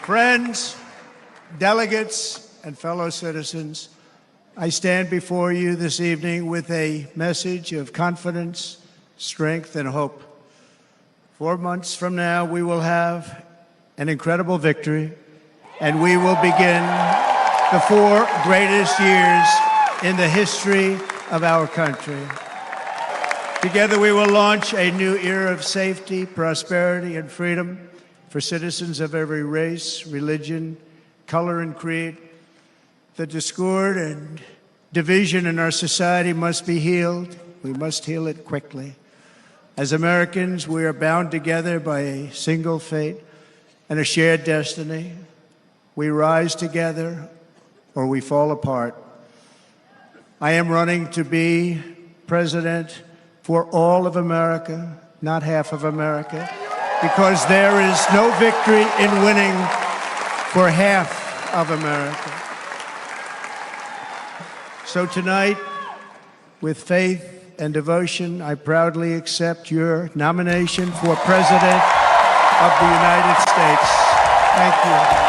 Friends, delegates, and fellow citizens, I stand before you this evening with a message of confidence, strength, and hope. 4 months from now, we will have an incredible victory, and we will begin the 4 greatest years in the history of our country. Together, we will launch a new era of safety, prosperity, and freedom for citizens of every race, religion, color, and creed. The discord and division in our society must be healed. We must heal it quickly. As Americans, we are bound together by a single fate and a shared destiny. We rise together or we fall apart. I am running to be president for all of America, not half of America, because there is no victory in winning for half of America. So tonight, with faith and devotion, I proudly accept your nomination for President of the United States. Thank you.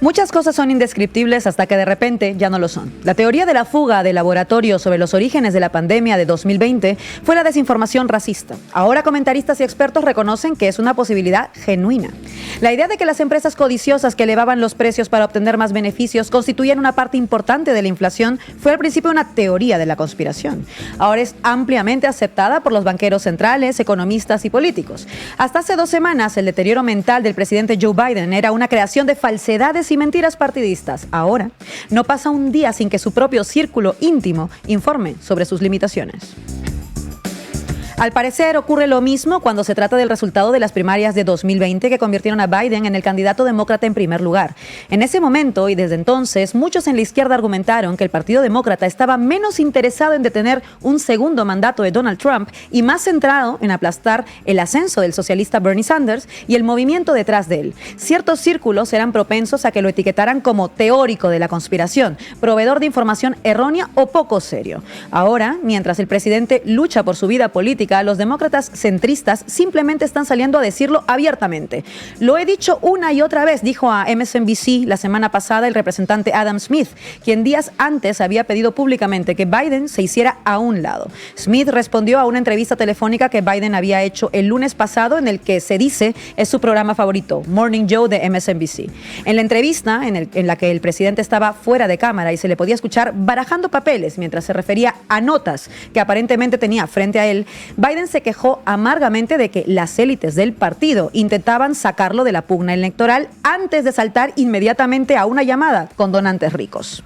Muchas cosas son indescriptibles hasta que de repente ya no lo son. La teoría de la fuga de laboratorio sobre los orígenes de la pandemia de 2020 fue la desinformación racista. Ahora comentaristas y expertos reconocen que es una posibilidad genuina. La idea de que las empresas codiciosas que elevaban los precios para obtener más beneficios constituían una parte importante de la inflación fue al principio una teoría de la conspiración. Ahora es ampliamente aceptada por los banqueros centrales, economistas y políticos. Hasta hace 2 semanas, el deterioro mental del presidente Joe Biden era una creación de falsedades y mentiras partidistas. Ahora, no pasa un día sin que su propio círculo íntimo informe sobre sus limitaciones. Al parecer ocurre lo mismo cuando se trata del resultado de las primarias de 2020 que convirtieron a Biden en el candidato demócrata en primer lugar. En ese momento y desde entonces, muchos en la izquierda argumentaron que el Partido Demócrata estaba menos interesado en detener un segundo mandato de Donald Trump y más centrado en aplastar el ascenso del socialista Bernie Sanders y el movimiento detrás de él. Ciertos círculos eran propensos a que lo etiquetaran como teórico de la conspiración, proveedor de información errónea o poco serio. Ahora, mientras el presidente lucha por su vida política, los demócratas centristas simplemente están saliendo a decirlo abiertamente. Lo he dicho una y otra vez, dijo a MSNBC la semana pasada el representante Adam Smith, quien días antes había pedido públicamente que Biden se hiciera a un lado. Smith respondió a una entrevista telefónica que Biden había hecho el lunes pasado en el que se dice es su programa favorito, Morning Joe de MSNBC. En la entrevista en la que el presidente estaba fuera de cámara y se le podía escuchar barajando papeles mientras se refería a notas que aparentemente tenía frente a él, Biden se quejó amargamente de que las élites del partido intentaban sacarlo de la pugna electoral antes de saltar inmediatamente a una llamada con donantes ricos.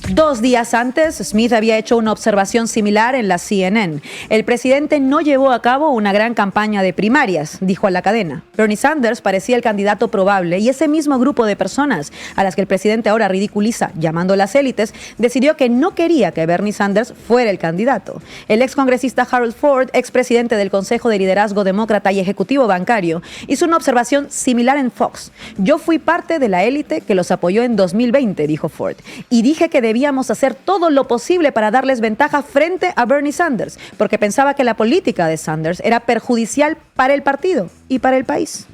2 días antes, Smith había hecho una observación similar en la CNN. El presidente no llevó a cabo una gran campaña de primarias, dijo a la cadena. Bernie Sanders parecía el candidato probable y ese mismo grupo de personas a las que el presidente ahora ridiculiza llamando las élites, decidió que no quería que Bernie Sanders fuera el candidato. El excongresista Harold Ford, expresidente del Consejo de Liderazgo Demócrata y Ejecutivo Bancario, hizo una observación similar en Fox. Yo fui parte de la élite que los apoyó en 2020, dijo Ford, y dije que debíamos hacer todo lo posible para darles ventaja frente a Bernie Sanders, porque pensaba que la política de Sanders era perjudicial para el partido y para el país.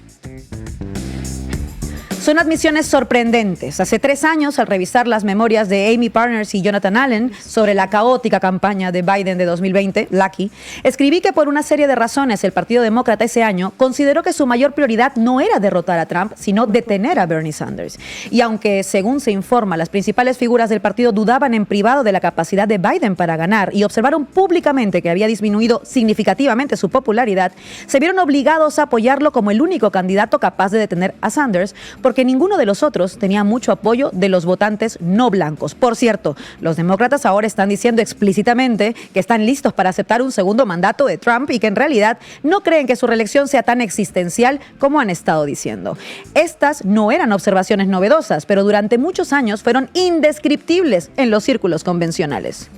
Son admisiones sorprendentes. Hace 3 años, al revisar las memorias de Amy Partners y Jonathan Allen sobre la caótica campaña de Biden de 2020, Lucky, escribí que por una serie de razones el Partido Demócrata ese año consideró que su mayor prioridad no era derrotar a Trump, sino detener a Bernie Sanders. Y aunque, según se informa, las principales figuras del partido dudaban en privado de la capacidad de Biden para ganar y observaron públicamente que había disminuido significativamente su popularidad, se vieron obligados a apoyarlo como el único candidato capaz de detener a Sanders, porque ninguno de los otros tenía mucho apoyo de los votantes no blancos. Por cierto, los demócratas ahora están diciendo explícitamente que están listos para aceptar un segundo mandato de Trump y que en realidad no creen que su reelección sea tan existencial como han estado diciendo. Estas no eran observaciones novedosas, pero durante muchos años fueron indescriptibles en los círculos convencionales.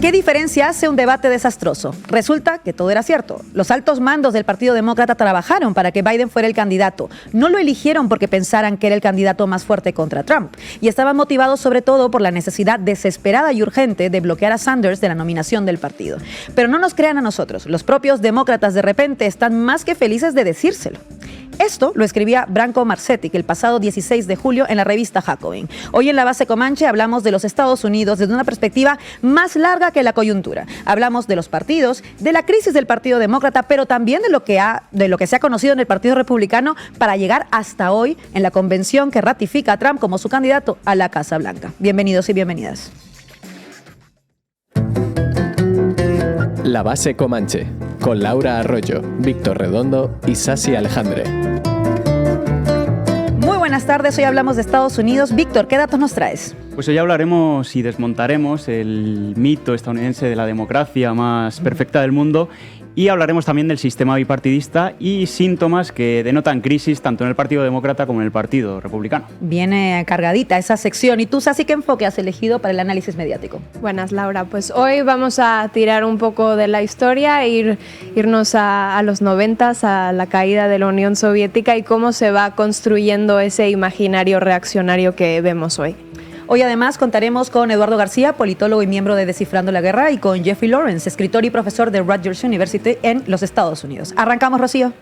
¿Qué diferencia hace un debate desastroso? Resulta que todo era cierto. Los altos mandos del Partido Demócrata trabajaron para que Biden fuera el candidato. No lo eligieron porque pensaran que era el candidato más fuerte contra Trump. Y estaban motivados sobre todo por la necesidad desesperada y urgente de bloquear a Sanders de la nominación del partido. Pero no nos crean a nosotros. Los propios demócratas de repente están más que felices de decírselo. Esto lo escribía Branko Marcetic el pasado 16 de julio en la revista Jacobin. Hoy en La Base Comanche hablamos de los Estados Unidos desde una perspectiva más larga que la coyuntura. Hablamos de los partidos, de la crisis del Partido Demócrata, pero también de lo que se ha conocido en el Partido Republicano para llegar hasta hoy en la convención que ratifica a Trump como su candidato a la Casa Blanca. Bienvenidos y bienvenidas. La Base Comanche, con Laura Arroyo, Víctor Redondo y Sasi Alejandre. Muy buenas tardes, hoy hablamos de Estados Unidos. Víctor, ¿qué datos nos traes? Pues hoy hablaremos y desmontaremos el mito estadounidense de la democracia más perfecta del mundo y hablaremos también del sistema bipartidista y síntomas que denotan crisis tanto en el Partido Demócrata como en el Partido Republicano. Viene cargadita esa sección. ¿Y tú, Sasi, qué enfoque has elegido para el análisis mediático? Buenas, Laura. Pues hoy vamos a tirar un poco de la historia, irnos a los 90s, a la caída de la Unión Soviética y cómo se va construyendo ese imaginario reaccionario que vemos hoy. Hoy además contaremos con Eduardo García, politólogo y miembro de Descifrando la Guerra, y con Jeffrey Lawrence, escritor y profesor de Rutgers University en los Estados Unidos. Arrancamos, Rocío.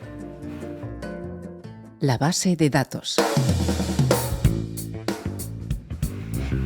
La base de datos.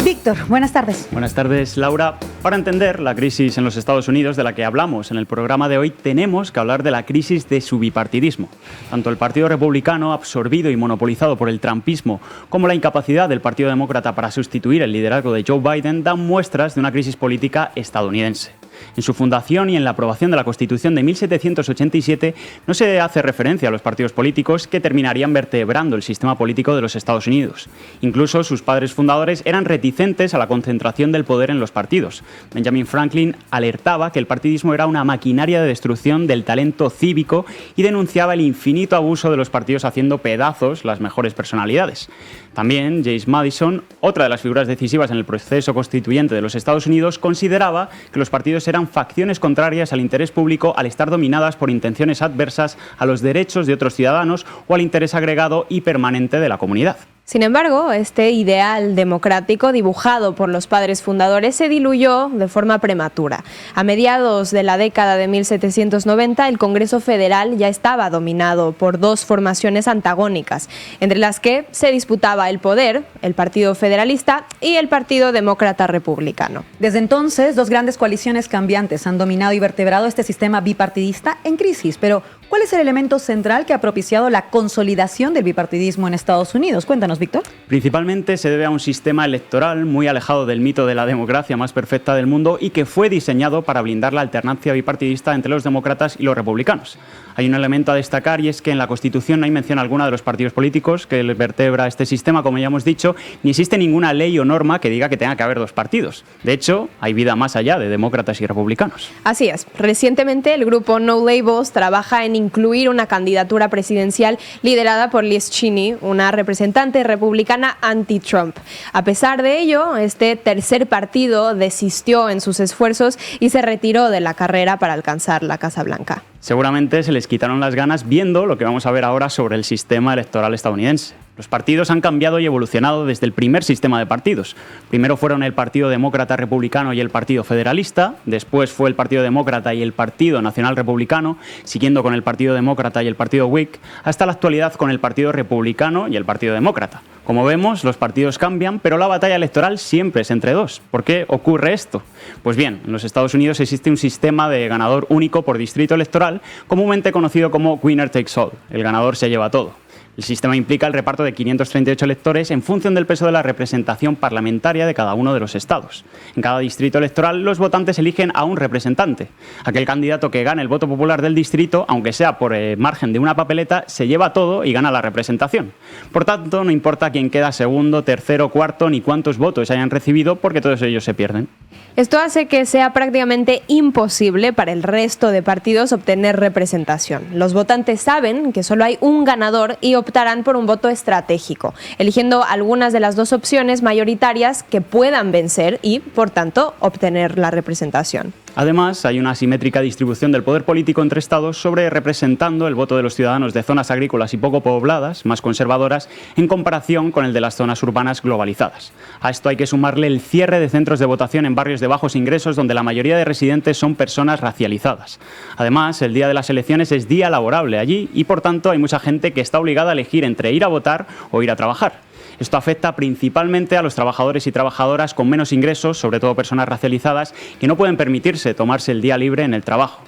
Víctor, buenas tardes. Buenas tardes, Laura. Para entender la crisis en los Estados Unidos de la que hablamos en el programa de hoy, tenemos que hablar de la crisis de su bipartidismo. Tanto el Partido Republicano, absorbido y monopolizado por el trumpismo, como la incapacidad del Partido Demócrata para sustituir el liderazgo de Joe Biden, dan muestras de una crisis política estadounidense. En su fundación y en la aprobación de la Constitución de 1787 no se hace referencia a los partidos políticos que terminarían vertebrando el sistema político de los Estados Unidos. Incluso sus padres fundadores eran reticentes a la concentración del poder en los partidos. Benjamin Franklin alertaba que el partidismo era una maquinaria de destrucción del talento cívico y denunciaba el infinito abuso de los partidos haciendo pedazos las mejores personalidades. También James Madison, otra de las figuras decisivas en el proceso constituyente de los Estados Unidos, consideraba que los partidos eran facciones contrarias al interés público al estar dominadas por intenciones adversas a los derechos de otros ciudadanos o al interés agregado y permanente de la comunidad. Sin embargo, este ideal democrático dibujado por los padres fundadores se diluyó de forma prematura. A mediados de la década de 1790, el Congreso Federal ya estaba dominado por dos formaciones antagónicas, entre las que se disputaba el poder, el Partido Federalista y el Partido Demócrata Republicano. Desde entonces, dos grandes coaliciones cambiantes han dominado y vertebrado este sistema bipartidista en crisis. Pero, ¿cuál es el elemento central que ha propiciado la consolidación del bipartidismo en Estados Unidos? Cuéntanos, Víctor. Principalmente se debe a un sistema electoral muy alejado del mito de la democracia más perfecta del mundo y que fue diseñado para blindar la alternancia bipartidista entre los demócratas y los republicanos. Hay un elemento a destacar y es que en la Constitución no hay mención alguna de los partidos políticos que vertebra este sistema, como ya hemos dicho, ni existe ninguna ley o norma que diga que tenga que haber dos partidos. De hecho, hay vida más allá de demócratas y republicanos. Así es. Recientemente el grupo No Labels trabaja en incluir una candidatura presidencial liderada por Liz Cheney, una representante republicana anti-Trump. A pesar de ello, este tercer partido desistió en sus esfuerzos y se retiró de la carrera para alcanzar la Casa Blanca. Seguramente se les quitaron las ganas viendo lo que vamos a ver ahora sobre el sistema electoral estadounidense. Los partidos han cambiado y evolucionado desde el primer sistema de partidos. Primero fueron el Partido Demócrata Republicano y el Partido Federalista, después fue el Partido Demócrata y el Partido Nacional Republicano, siguiendo con el Partido Demócrata y el Partido Whig, hasta la actualidad con el Partido Republicano y el Partido Demócrata. Como vemos, los partidos cambian, pero la batalla electoral siempre es entre dos. ¿Por qué ocurre esto? Pues bien, en los Estados Unidos existe un sistema de ganador único por distrito electoral, comúnmente conocido como winner takes all, el ganador se lleva todo. El sistema implica el reparto de 538 electores en función del peso de la representación parlamentaria de cada uno de los estados. En cada distrito electoral, los votantes eligen a un representante. Aquel candidato que gane el voto popular del distrito, aunque sea por margen de una papeleta, se lleva todo y gana la representación. Por tanto, no importa quién queda segundo, tercero, cuarto, ni cuántos votos hayan recibido, porque todos ellos se pierden. Esto hace que sea prácticamente imposible para el resto de partidos obtener representación. Los votantes saben que solo hay un ganador y optarán por un voto estratégico, eligiendo algunas de las dos opciones mayoritarias que puedan vencer y, por tanto, obtener la representación. Además, hay una asimétrica distribución del poder político entre estados sobre representando el voto de los ciudadanos de zonas agrícolas y poco pobladas, más conservadoras, en comparación con el de las zonas urbanas globalizadas. A esto hay que sumarle el cierre de centros de votación en barrios de bajos ingresos donde la mayoría de residentes son personas racializadas. Además, el día de las elecciones es día laborable allí y, por tanto, hay mucha gente que está obligada a elegir entre ir a votar o ir a trabajar. Esto afecta principalmente a los trabajadores y trabajadoras con menos ingresos, sobre todo personas racializadas, que no pueden permitirse tomarse el día libre en el trabajo.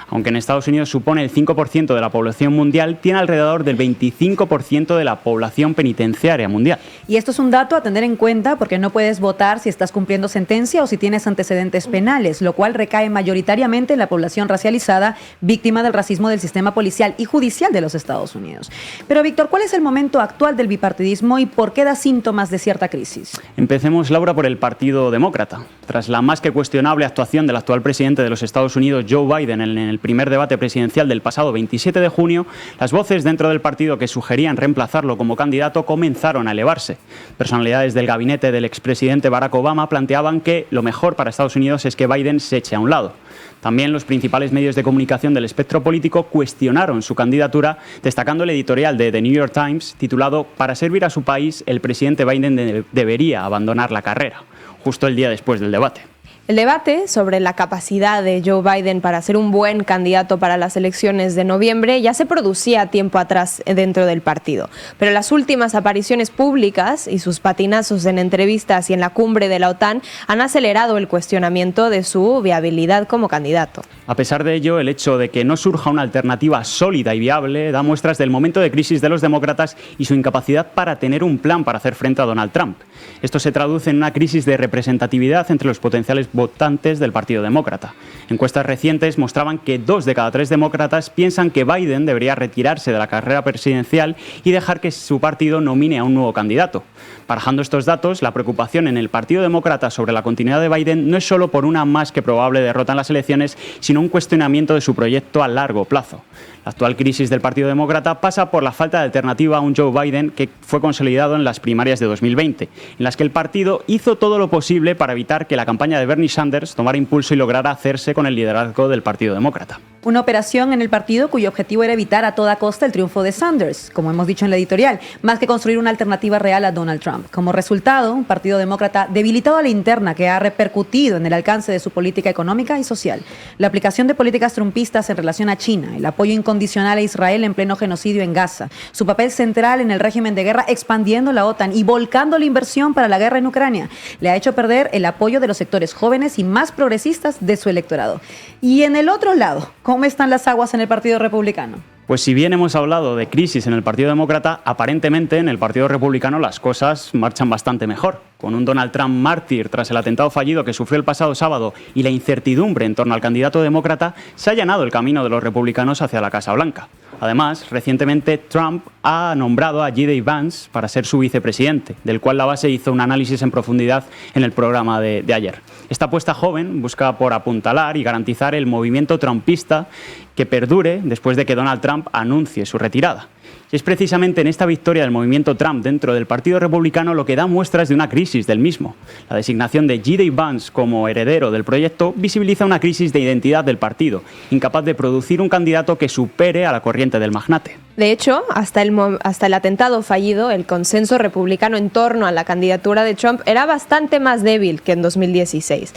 Aunque en Estados Unidos supone el 5% de la población mundial, tiene alrededor del 25% de la población penitenciaria mundial. Y esto es un dato a tener en cuenta porque no puedes votar si estás cumpliendo sentencia o si tienes antecedentes penales, lo cual recae mayoritariamente en la población racializada, víctima del racismo del sistema policial y judicial de los Estados Unidos. Pero, Víctor, ¿cuál es el momento actual del bipartidismo y por qué da síntomas de cierta crisis? Empecemos, Laura, por el Partido Demócrata. Tras la más que cuestionable actuación del actual presidente de los Estados Unidos, Joe Biden, en el primer debate presidencial del pasado 27 de junio, las voces dentro del partido que sugerían reemplazarlo como candidato comenzaron a elevarse. Personalidades del gabinete del expresidente Barack Obama planteaban que lo mejor para Estados Unidos es que Biden se eche a un lado. También los principales medios de comunicación del espectro político cuestionaron su candidatura, destacando el editorial de The New York Times titulado "Para servir a su país, el presidente Biden debería abandonar la carrera", justo el día después del debate. El debate sobre la capacidad de Joe Biden para ser un buen candidato para las elecciones de noviembre ya se producía tiempo atrás dentro del partido, pero las últimas apariciones públicas y sus patinazos en entrevistas y en la cumbre de la OTAN han acelerado el cuestionamiento de su viabilidad como candidato. A pesar de ello, el hecho de que no surja una alternativa sólida y viable da muestras del momento de crisis de los demócratas y su incapacidad para tener un plan para hacer frente a Donald Trump. Esto se traduce en una crisis de representatividad entre los potenciales votantes del Partido Demócrata. Encuestas recientes mostraban que 2 de cada 3 demócratas piensan que Biden debería retirarse de la carrera presidencial y dejar que su partido nomine a un nuevo candidato. Barajando estos datos, la preocupación en el Partido Demócrata sobre la continuidad de Biden no es solo por una más que probable derrota en las elecciones, sino un cuestionamiento de su proyecto a largo plazo. La actual crisis del Partido Demócrata pasa por la falta de alternativa a un Joe Biden que fue consolidado en las primarias de 2020, en las que el partido hizo todo lo posible para evitar que la campaña de Bernie Sanders tomara impulso y lograra hacerse con el liderazgo del Partido Demócrata. Una operación en el partido cuyo objetivo era evitar a toda costa el triunfo de Sanders, como hemos dicho en la editorial, más que construir una alternativa real a Donald Trump. Como resultado, un Partido Demócrata debilitado a la interna que ha repercutido en el alcance de su política económica y social. La aplicación de políticas trumpistas en relación a China, el apoyo incondicional a Israel en pleno genocidio en Gaza, su papel central en el régimen de guerra expandiendo la OTAN y volcando la inversión para la guerra en Ucrania, le ha hecho perder el apoyo de los sectores jóvenes y más progresistas de su electorado. Y en el otro lado, ¿cómo están las aguas en el Partido Republicano? Pues si bien hemos hablado de crisis en el Partido Demócrata, aparentemente en el Partido Republicano las cosas marchan bastante mejor. Con un Donald Trump mártir tras el atentado fallido que sufrió el pasado sábado y la incertidumbre en torno al candidato demócrata, se ha allanado el camino de los republicanos hacia la Casa Blanca. Además, recientemente Trump ha nombrado a J.D. Vance para ser su vicepresidente, del cual la base hizo un análisis en profundidad en el programa de ayer. Esta apuesta joven busca por apuntalar y garantizar el movimiento trumpista que perdure después de que Donald Trump anuncie su retirada. Y es precisamente en esta victoria del movimiento Trump dentro del Partido Republicano lo que da muestras de una crisis del mismo. La designación de J.D. Vance como heredero del proyecto visibiliza una crisis de identidad del partido, incapaz de producir un candidato que supere a la corriente del magnate. De hecho, hasta el atentado fallido, el consenso republicano en torno a la candidatura de Trump era bastante más débil que en 2016.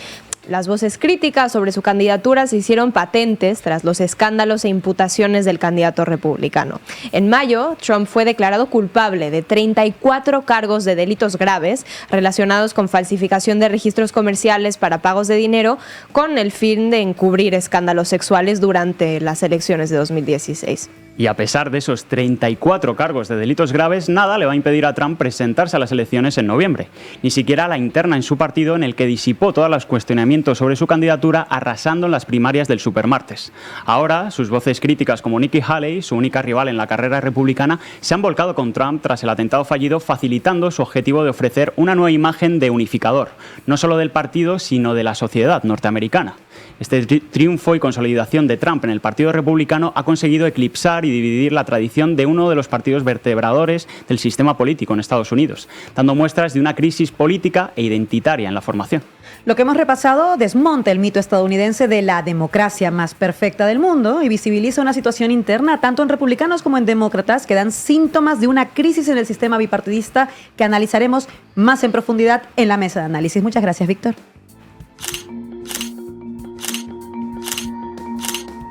Las voces críticas sobre su candidatura se hicieron patentes tras los escándalos e imputaciones del candidato republicano. En mayo, Trump fue declarado culpable de 34 cargos de delitos graves relacionados con falsificación de registros comerciales para pagos de dinero con el fin de encubrir escándalos sexuales durante las elecciones de 2016. Y a pesar de esos 34 cargos de delitos graves, nada le va a impedir a Trump presentarse a las elecciones en noviembre. Ni siquiera la interna en su partido, en el que disipó todos los cuestionamientos sobre su candidatura, arrasando en las primarias del supermartes. Ahora, sus voces críticas como Nikki Haley, su única rival en la carrera republicana, se han volcado con Trump tras el atentado fallido, facilitando su objetivo de ofrecer una nueva imagen de unificador, no solo del partido, sino de la sociedad norteamericana. Este triunfo y consolidación de Trump en el Partido Republicano ha conseguido eclipsar y dividir la tradición de uno de los partidos vertebradores del sistema político en Estados Unidos, dando muestras de una crisis política e identitaria en la formación. Lo que hemos repasado desmonta el mito estadounidense de la democracia más perfecta del mundo y visibiliza una situación interna tanto en republicanos como en demócratas que dan síntomas de una crisis en el sistema bipartidista que analizaremos más en profundidad en la mesa de análisis. Muchas gracias, Víctor.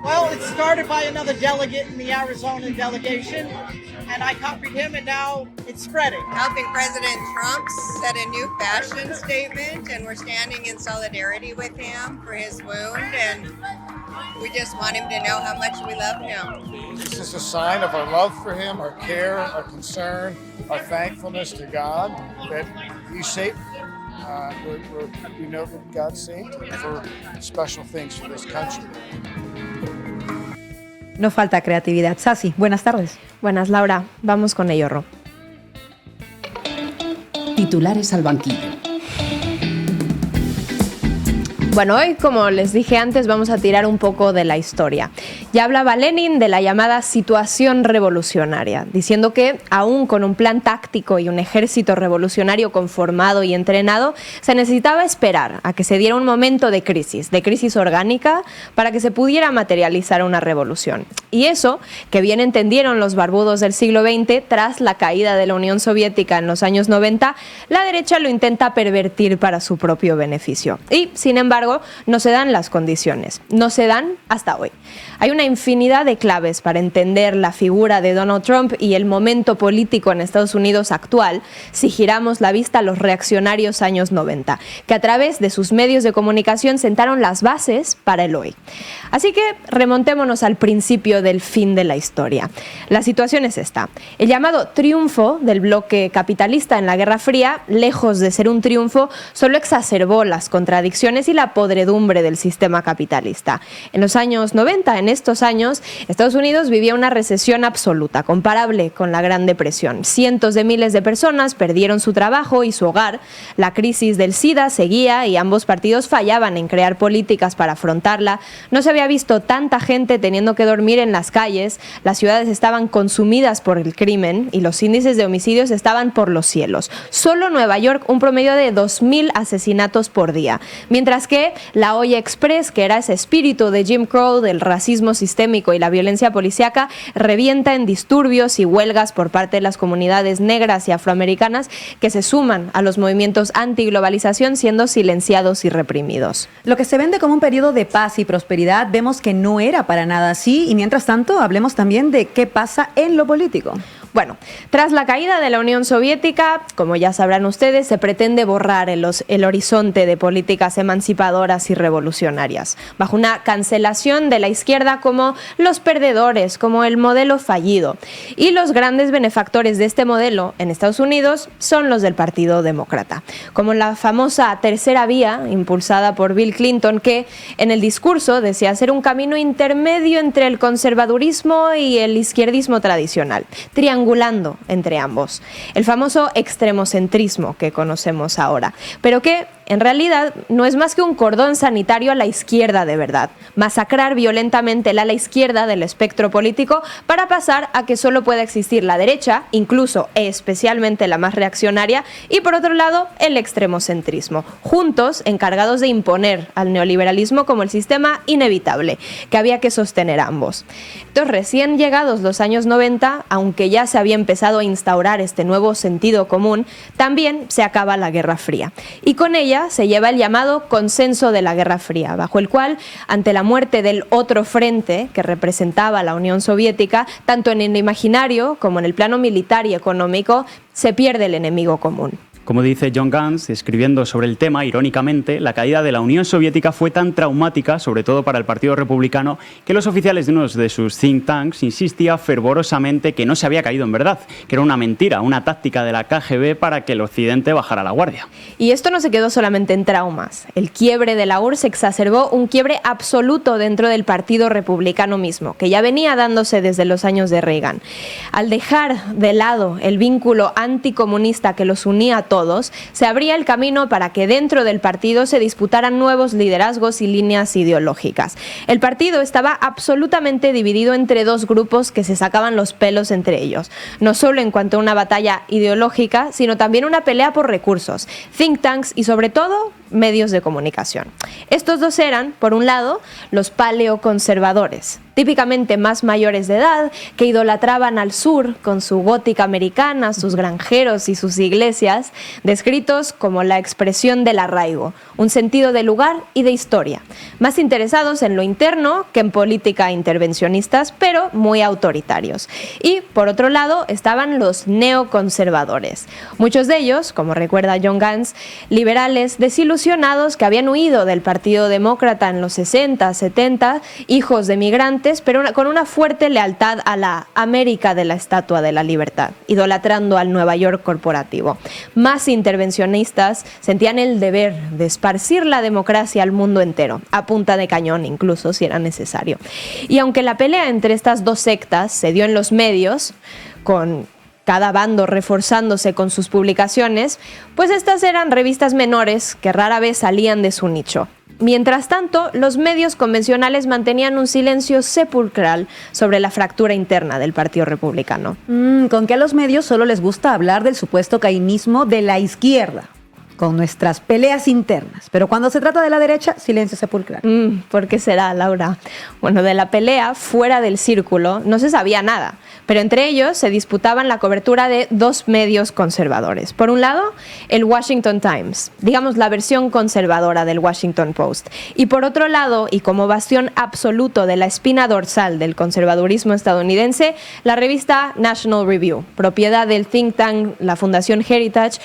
Well, it started by another delegate in the Arizona delegation, and I copied him, and now it's spreading. Helping President Trump set a new fashion statement, and we're standing in solidarity with him for his wound, and we just want him to know how much we love him. This is a sign of our love for him, our care, our concern, our thankfulness to God that He saved. We know that God saved him for special things for this country. No falta creatividad. Sasi, buenas tardes. Buenas, Laura. Vamos con ello, Ro. Titulares al banquillo. Bueno, hoy, como les dije antes, vamos a tirar un poco de la historia. Ya hablaba Lenin de la llamada situación revolucionaria, diciendo que, aún con un plan táctico y un ejército revolucionario conformado y entrenado, se necesitaba esperar a que se diera un momento de crisis orgánica, para que se pudiera materializar una revolución. Y eso, que bien entendieron los barbudos del siglo XX, tras la caída de la Unión Soviética en los años 90, la derecha lo intenta pervertir para su propio beneficio. Y, sin embargo, no se dan las condiciones, no se dan hasta hoy. Hay una infinidad de claves para entender la figura de Donald Trump y el momento político en Estados Unidos actual si giramos la vista a los reaccionarios años 90, que a través de sus medios de comunicación sentaron las bases para el hoy. Así que remontémonos al principio del fin de la historia. La situación es esta. El llamado triunfo del bloque capitalista en la Guerra Fría, lejos de ser un triunfo, solo exacerbó las contradicciones y la podredumbre del sistema capitalista. En los años 90, en estos años, Estados Unidos vivía una recesión absoluta, comparable con la Gran Depresión. Cientos de miles de personas perdieron su trabajo y su hogar. La crisis del SIDA seguía y ambos partidos fallaban en crear políticas para afrontarla. No se había visto tanta gente teniendo que dormir en las calles, las ciudades estaban consumidas por el crimen y los índices de homicidios estaban por los cielos. Solo Nueva York, un promedio de 2.000 asesinatos por día. Mientras que la olla express, que era ese espíritu de Jim Crow, del racismo sistémico y la violencia policíaca, revienta en disturbios y huelgas por parte de las comunidades negras y afroamericanas que se suman a los movimientos antiglobalización, siendo silenciados y reprimidos. Lo que se vende como un periodo de paz y prosperidad, vemos que no era para nada así, y mientras tanto hablemos también de qué pasa en lo político. Bueno, tras la caída de la Unión Soviética, como ya sabrán ustedes, se pretende borrar el horizonte de políticas emancipadoras y revolucionarias, bajo una cancelación de la izquierda como los perdedores, como el modelo fallido. Y los grandes benefactores de este modelo en Estados Unidos son los del Partido Demócrata, como la famosa tercera vía, impulsada por Bill Clinton, que en el discurso decía ser un camino intermedio entre el conservadurismo y el izquierdismo tradicional, triangulando entre ambos. El famoso extremocentrismo que conocemos ahora, pero que en realidad no es más que un cordón sanitario a la izquierda de verdad. Masacrar violentamente el ala izquierda del espectro político para pasar a que solo pueda existir la derecha, incluso e especialmente la más reaccionaria, y por otro lado el extremocentrismo, juntos encargados de imponer al neoliberalismo como el sistema inevitable, que había que sostener a ambos. Entonces, recién llegados los años 90, aunque ya se había empezado a instaurar este nuevo sentido común, también se acaba la Guerra Fría. Y con ella se lleva el llamado consenso de la Guerra Fría, bajo el cual, ante la muerte del otro frente que representaba la Unión Soviética, tanto en el imaginario como en el plano militar y económico, se pierde el enemigo común. Como dice John Gans, escribiendo sobre el tema, irónicamente, la caída de la Unión Soviética fue tan traumática, sobre todo para el Partido Republicano, que los oficiales de uno de sus think tanks insistían fervorosamente que no se había caído en verdad, que era una mentira, una táctica de la KGB para que el Occidente bajara la guardia. Y esto no se quedó solamente en traumas. El quiebre de la URSS exacerbó un quiebre absoluto dentro del Partido Republicano mismo, que ya venía dándose desde los años de Reagan. Al dejar de lado el vínculo anticomunista que los unía a todos, todos, se abría el camino para que dentro del partido se disputaran nuevos liderazgos y líneas ideológicas. El partido estaba absolutamente dividido entre dos grupos que se sacaban los pelos entre ellos, no solo en cuanto a una batalla ideológica, sino también una pelea por recursos, think tanks y sobre todo medios de comunicación. Estos dos eran, por un lado, los paleoconservadores, típicamente más mayores de edad, que idolatraban al sur con su gótica americana, sus granjeros y sus iglesias, descritos como la expresión del arraigo, un sentido de lugar y de historia, más interesados en lo interno que en política intervencionistas, pero muy autoritarios. Y, por otro lado, estaban los neoconservadores, muchos de ellos, como recuerda John Gans, liberales desilusionados que habían huido del Partido Demócrata en los 60, 70, hijos de migrantes, pero con una fuerte lealtad a la América de la Estatua de la Libertad, idolatrando al Nueva York corporativo. Más intervencionistas sentían el deber de esparcir la democracia al mundo entero, a punta de cañón incluso si era necesario. Y aunque la pelea entre estas dos sectas se dio en los medios, con cada bando reforzándose con sus publicaciones, pues estas eran revistas menores que rara vez salían de su nicho. Mientras tanto, los medios convencionales mantenían un silencio sepulcral sobre la fractura interna del Partido Republicano. Con que a los medios solo les gusta hablar del supuesto caínismo de la izquierda, con nuestras peleas internas. Pero cuando se trata de la derecha, silencio sepulcral. ¿Por qué será, Laura? Bueno, de la pelea fuera del círculo no se sabía nada, pero entre ellos se disputaban la cobertura de dos medios conservadores. Por un lado, el Washington Times, digamos la versión conservadora del Washington Post. Y por otro lado, y como bastión absoluto de la espina dorsal del conservadurismo estadounidense, la revista National Review, propiedad del think tank, la Fundación Heritage,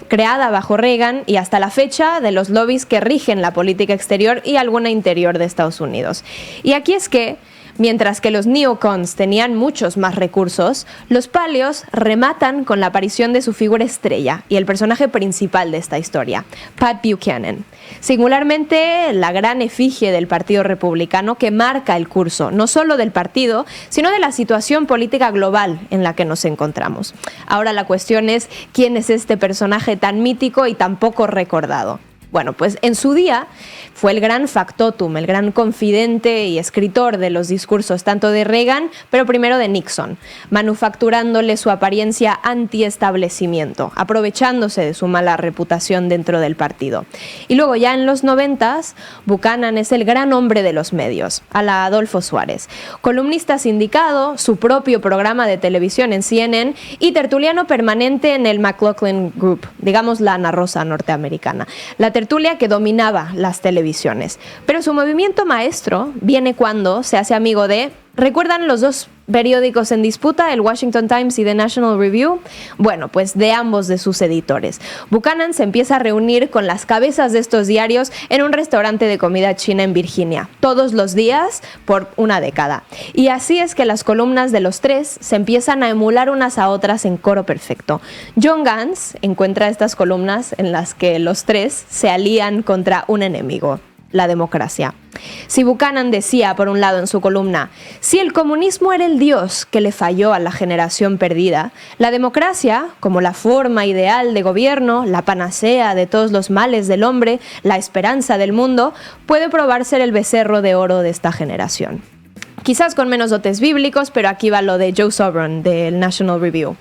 creada bajo Reagan y hasta la fecha de los lobbies que rigen la política exterior y alguna interior de Estados Unidos. Y aquí es que, mientras que los neocons tenían muchos más recursos, los paleos rematan con la aparición de su figura estrella y el personaje principal de esta historia, Pat Buchanan. Singularmente, la gran efigie del Partido Republicano que marca el curso, no solo del partido, sino de la situación política global en la que nos encontramos. Ahora la cuestión es, ¿quién es este personaje tan mítico y tan poco recordado? Bueno, pues en su día fue el gran factotum, el gran confidente y escritor de los discursos tanto de Reagan, pero primero de Nixon, manufacturándole su apariencia anti-establecimiento, aprovechándose de su mala reputación dentro del partido. Y luego ya en los 90s, Buchanan es el gran hombre de los medios, a la Adolfo Suárez, columnista sindicado, su propio programa de televisión en CNN y tertuliano permanente en el McLaughlin Group, digamos la Ana Rosa norteamericana. La tertulia que dominaba las televisiones. Pero su movimiento maestro viene cuando se hace amigo de... ¿Recuerdan los dos periódicos en disputa, el Washington Times y The National Review? Bueno, pues de ambos de sus editores. Buchanan se empieza a reunir con las cabezas de estos diarios en un restaurante de comida china en Virginia, todos los días por una década. Y así es que las columnas de los tres se empiezan a emular unas a otras en coro perfecto. John Gans encuentra estas columnas en las que los tres se alían contra un enemigo, la democracia. Si Buchanan decía, por un lado en su columna, si el comunismo era el dios que le falló a la generación perdida, la democracia, como la forma ideal de gobierno, la panacea de todos los males del hombre, la esperanza del mundo, puede probar ser el becerro de oro de esta generación. Quizás con menos dotes bíblicos, pero aquí va lo de Joe Sobran del National Review.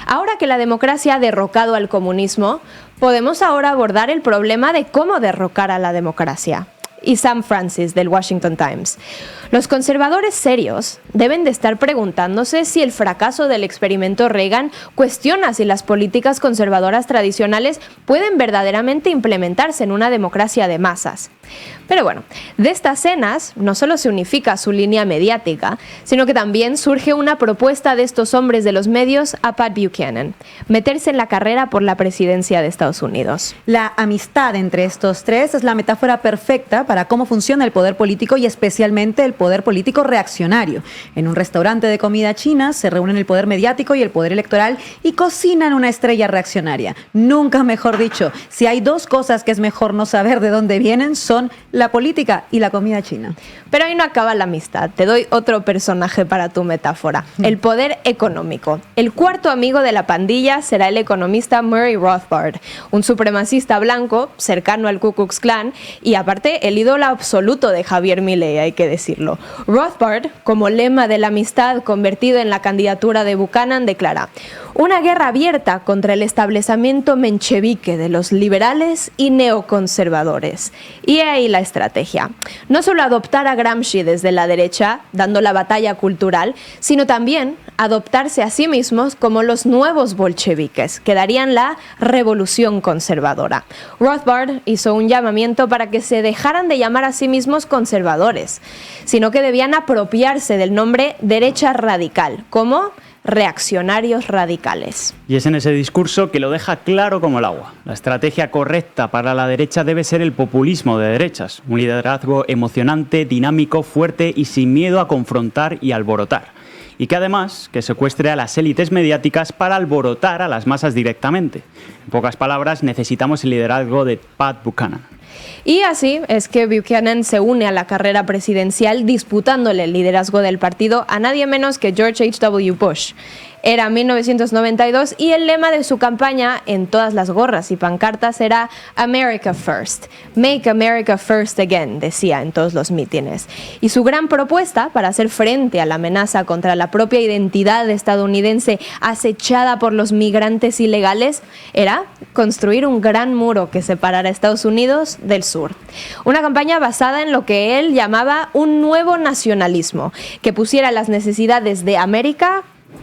Ahora que la democracia ha derrocado al comunismo, podemos ahora abordar el problema de cómo derrocar a la democracia. Y Sam Francis del Washington Times. Los conservadores serios deben de estar preguntándose si el fracaso del experimento Reagan cuestiona si las políticas conservadoras tradicionales pueden verdaderamente implementarse en una democracia de masas. Pero bueno, de estas cenas no solo se unifica su línea mediática, sino que también surge una propuesta de estos hombres de los medios a Pat Buchanan, meterse en la carrera por la presidencia de Estados Unidos. La amistad entre estos tres es la metáfora perfecta para cómo funciona el poder político y especialmente el poder político reaccionario. En un restaurante de comida china se reúnen el poder mediático y el poder electoral y cocinan una estrella reaccionaria. Nunca mejor dicho, si hay dos cosas que es mejor no saber de dónde vienen, son la política y la comida china. Pero ahí no acaba la amistad. Te doy otro personaje para tu metáfora. El poder económico. El cuarto amigo de la pandilla será el economista Murray Rothbard, un supremacista blanco cercano al Ku Klux Klan y aparte el ídolo absoluto de Javier Milei, hay que decirlo. Rothbard, como lema de la amistad convertido en la candidatura de Buchanan, declara: una guerra abierta contra el establecimiento menchevique de los liberales y neoconservadores. Y ahí la estrategia. No solo adoptar a Gramsci desde la derecha, dando la batalla cultural, sino también adoptarse a sí mismos como los nuevos bolcheviques, que darían la revolución conservadora. Rothbard hizo un llamamiento para que se dejaran de llamar a sí mismos conservadores, sino que debían apropiarse del nombre derecha radical, como reaccionarios radicales. Y es en ese discurso que lo deja claro como el agua. La estrategia correcta para la derecha debe ser el populismo de derechas, un liderazgo emocionante, dinámico, fuerte y sin miedo a confrontar y alborotar. Y que además que secuestre a las élites mediáticas para alborotar a las masas directamente. En pocas palabras, necesitamos el liderazgo de Pat Buchanan. Y así es que Buchanan se une a la carrera presidencial disputándole el liderazgo del partido a nadie menos que George H.W. Bush. Era 1992 y el lema de su campaña en todas las gorras y pancartas era America First, Make America First Again, decía en todos los mítines. Y su gran propuesta para hacer frente a la amenaza contra la propia identidad estadounidense acechada por los migrantes ilegales era construir un gran muro que separara a Estados Unidos del sur. Una campaña basada en lo que él llamaba un nuevo nacionalismo, que pusiera las necesidades de América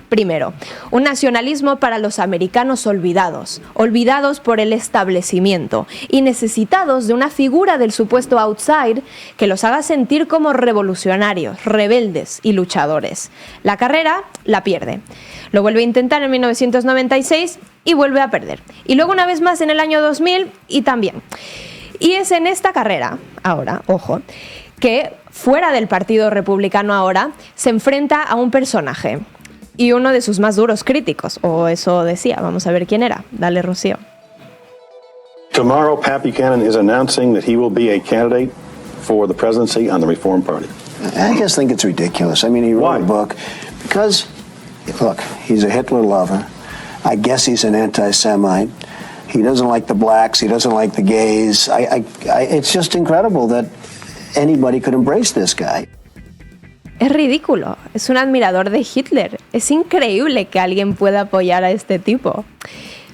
primero. Un nacionalismo para los americanos olvidados por el establecimiento y necesitados de una figura del supuesto outside que los haga sentir como revolucionarios, rebeldes y luchadores. La carrera la pierde. Lo vuelve a intentar en 1996 y vuelve a perder. Y luego una vez más en el año 2000 y también. Y es en esta carrera, ahora, ojo, que fuera del Partido Republicano ahora se enfrenta a un personaje y uno de sus más duros críticos, o eso decía. Vamos a ver quién era. Dale, Rocío. Tomorrow, Pat Buchanan is announcing that he will be a candidate for the presidency on the Reform Party. I just think it's ridiculous. I mean, he wrote a book because, look, he's a Hitler lover. I guess he's an anti-Semite. He doesn't like the blacks. He doesn't like the gays. It's just incredible that anybody could embrace this guy. Es ridículo, es un admirador de Hitler. Es increíble que alguien pueda apoyar a este tipo.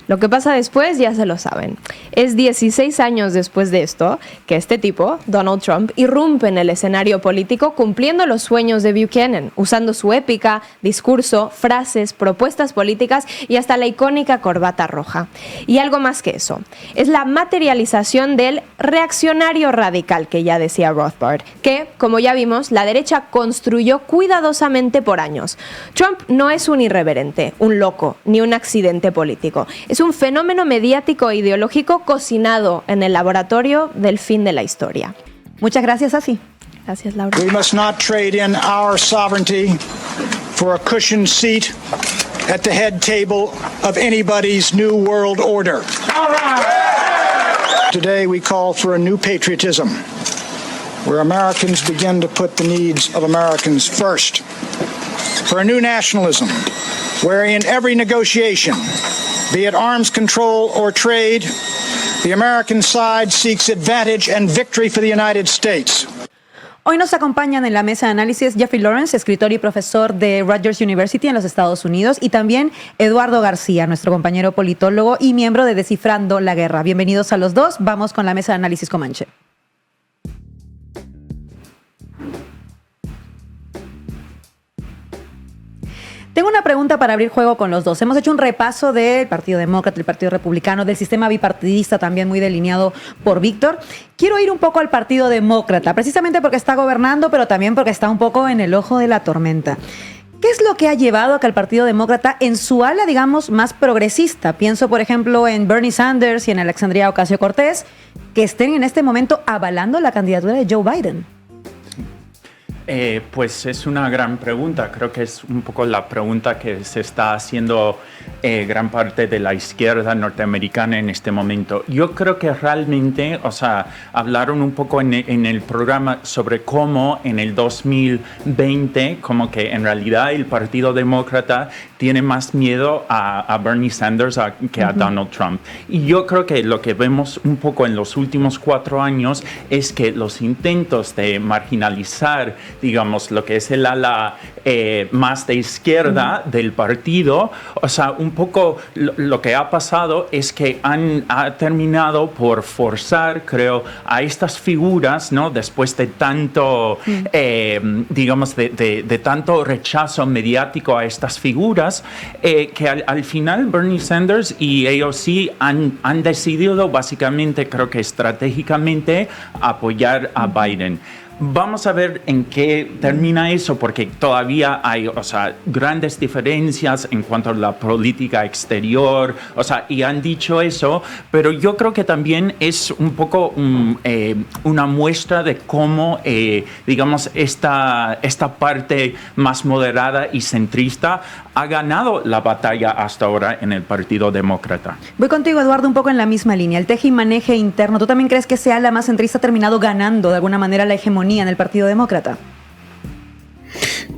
Lo que pasa después ya se lo saben. Es 16 años después de esto que este tipo, Donald Trump, irrumpe en el escenario político cumpliendo los sueños de Buchanan, usando su épica, discurso, frases, propuestas políticas y hasta la icónica corbata roja. Y algo más que eso, es la materialización del reaccionario radical que ya decía Rothbard, que, como ya vimos, la derecha construyó cuidadosamente por años. Trump no es un irreverente, un loco, ni un accidente político. Es un fenómeno mediático e ideológico cocinado en el laboratorio del fin de la historia. Muchas gracias, Asi. Gracias, Laura. We must not trade in our sovereignty for a cushioned seat at the head table of anybody's new world order. All right. Today we call for a new patriotism, where Americans begin to put the needs of Americans first. For a new nationalism, where in every negotiation, be it arms control or trade, the American side seeks advantage and victory for the United States. Hoy nos acompañan en la mesa de análisis Jeffrey Lawrence, escritor y profesor de Rutgers University en los Estados Unidos, y también Eduardo García, nuestro compañero politólogo y miembro de Descifrando la Guerra. Bienvenidos a los dos. Vamos con la mesa de análisis Comanche. Tengo una pregunta para abrir juego con los dos. Hemos hecho un repaso del Partido Demócrata, del Partido Republicano, del sistema bipartidista también muy delineado por Víctor. Quiero ir un poco al Partido Demócrata, precisamente porque está gobernando, pero también porque está un poco en el ojo de la tormenta. ¿Qué es lo que ha llevado a que el Partido Demócrata, en su ala, digamos, más progresista, pienso, por ejemplo, en Bernie Sanders y en Alexandria Ocasio-Cortez, que estén en este momento avalando la candidatura de Joe Biden? Pues es una gran pregunta. Creo que es un poco la pregunta que se está haciendo gran parte de la izquierda norteamericana en este momento. Yo creo que realmente, hablaron un poco en el programa sobre cómo en el 2020, como que en realidad el Partido Demócrata tiene más miedo a Bernie Sanders que a Donald Trump. Y yo creo que lo que vemos un poco en los últimos 4 años es que los intentos de marginalizar, digamos, lo que es el ala más de izquierda del partido, un poco lo que ha pasado es que ha terminado por forzar, creo, a estas figuras, ¿no? Después de tanto, digamos, de tanto rechazo mediático a estas figuras, que al final Bernie Sanders y AOC han decidido básicamente, creo que estratégicamente, apoyar a Biden. Vamos a ver en qué termina eso, porque todavía hay, grandes diferencias en cuanto a la política exterior, y han dicho eso, pero yo creo que también es un poco una muestra de cómo, digamos, esta parte más moderada y centrista ha ganado la batalla hasta ahora en el Partido Demócrata. Voy contigo, Eduardo, un poco en la misma línea. El teje-y-maneje interno, ¿tú también crees que ese ala más centrista ha terminado ganando de alguna manera la hegemonía en el Partido Demócrata?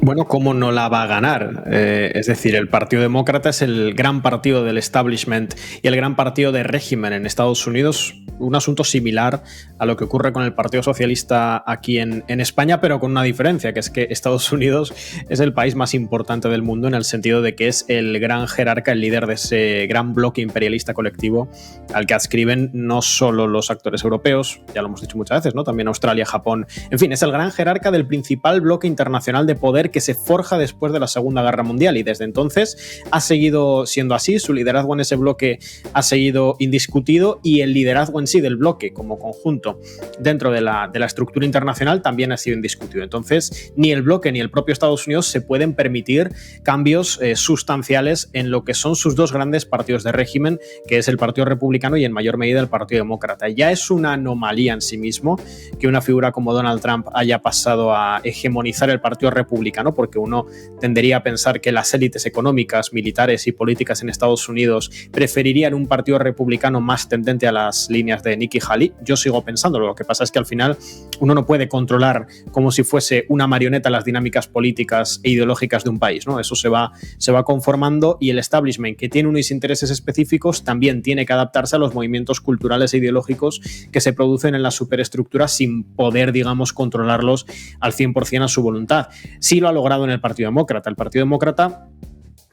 Bueno, ¿cómo no la va a ganar? Es decir, el Partido Demócrata es el gran partido del establishment y el gran partido de régimen en Estados Unidos, un asunto similar a lo que ocurre con el Partido Socialista aquí en España, pero con una diferencia, que es que Estados Unidos es el país más importante del mundo en el sentido de que es el gran jerarca, el líder de ese gran bloque imperialista colectivo al que adscriben no solo los actores europeos, ya lo hemos dicho muchas veces, ¿no? También Australia, Japón, en fin, es el gran jerarca del principal bloque internacional de poder que se forja después de la Segunda Guerra Mundial, y desde entonces ha seguido siendo así. Su liderazgo en ese bloque ha seguido indiscutido, y el liderazgo en sí del bloque como conjunto dentro de la estructura internacional también ha sido indiscutido. Entonces, ni el bloque ni el propio Estados Unidos se pueden permitir cambios sustanciales en lo que son sus dos grandes partidos de régimen, que es el Partido Republicano y en mayor medida el Partido Demócrata. Ya es una anomalía en sí mismo que una figura como Donald Trump haya pasado a hegemonizar el Partido Republicano, porque uno tendería a pensar que las élites económicas, militares y políticas en Estados Unidos preferirían un partido republicano más tendente a las líneas de Nikki Haley. Yo sigo pensándolo. Lo que pasa es que al final uno no puede controlar como si fuese una marioneta las dinámicas políticas e ideológicas de un país, ¿no? Eso se va conformando, y el establishment, que tiene unos intereses específicos, también tiene que adaptarse a los movimientos culturales e ideológicos que se producen en las superestructuras sin poder, digamos, controlarlos al 100% a su voluntad. Sí lo ha logrado en el Partido Demócrata. El Partido Demócrata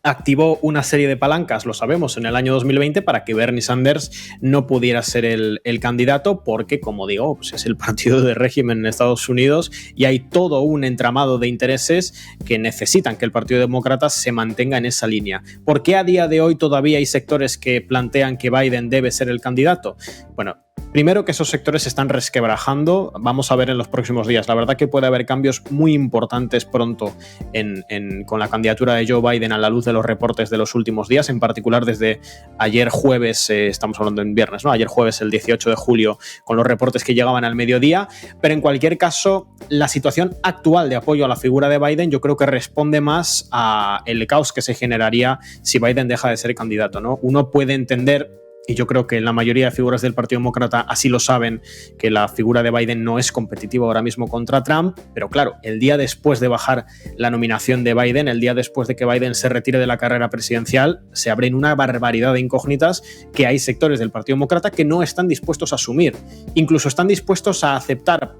activó una serie de palancas, lo sabemos, en el año 2020 para que Bernie Sanders no pudiera ser el candidato, porque, como digo, pues es el partido de régimen en Estados Unidos y hay todo un entramado de intereses que necesitan que el Partido Demócrata se mantenga en esa línea. ¿Por qué a día de hoy todavía hay sectores que plantean que Biden debe ser el candidato? Bueno, primero, que esos sectores se están resquebrajando. Vamos a ver en los próximos días. La verdad que puede haber cambios muy importantes pronto con la candidatura de Joe Biden a la luz de los reportes de los últimos días, en particular desde ayer jueves, estamos hablando en viernes, ¿no? Ayer jueves, el 18 de julio, con los reportes que llegaban al mediodía. Pero en cualquier caso, la situación actual de apoyo a la figura de Biden yo creo que responde más a el caos que se generaría si Biden deja de ser candidato, ¿no? Uno puede entender, y yo creo que la mayoría de figuras del Partido Demócrata así lo saben, que la figura de Biden no es competitiva ahora mismo contra Trump, pero claro, el día después de bajar la nominación de Biden, el día después de que Biden se retire de la carrera presidencial, se abren una barbaridad de incógnitas que hay sectores del Partido Demócrata que no están dispuestos a asumir. Incluso están dispuestos a aceptar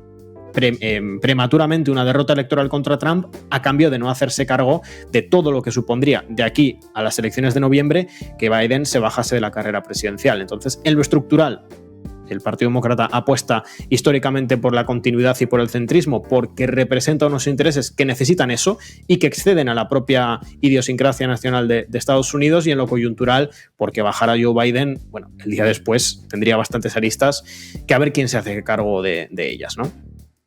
prematuramente una derrota electoral contra Trump a cambio de no hacerse cargo de todo lo que supondría de aquí a las elecciones de noviembre que Biden se bajase de la carrera presidencial. Entonces, en lo estructural, el Partido Demócrata apuesta históricamente por la continuidad y por el centrismo, porque representa unos intereses que necesitan eso y que exceden a la propia idiosincrasia nacional de Estados Unidos, y en lo coyuntural, porque bajar a Joe Biden, bueno, el día después tendría bastantes aristas que a ver quién se hace cargo de ellas, ¿no?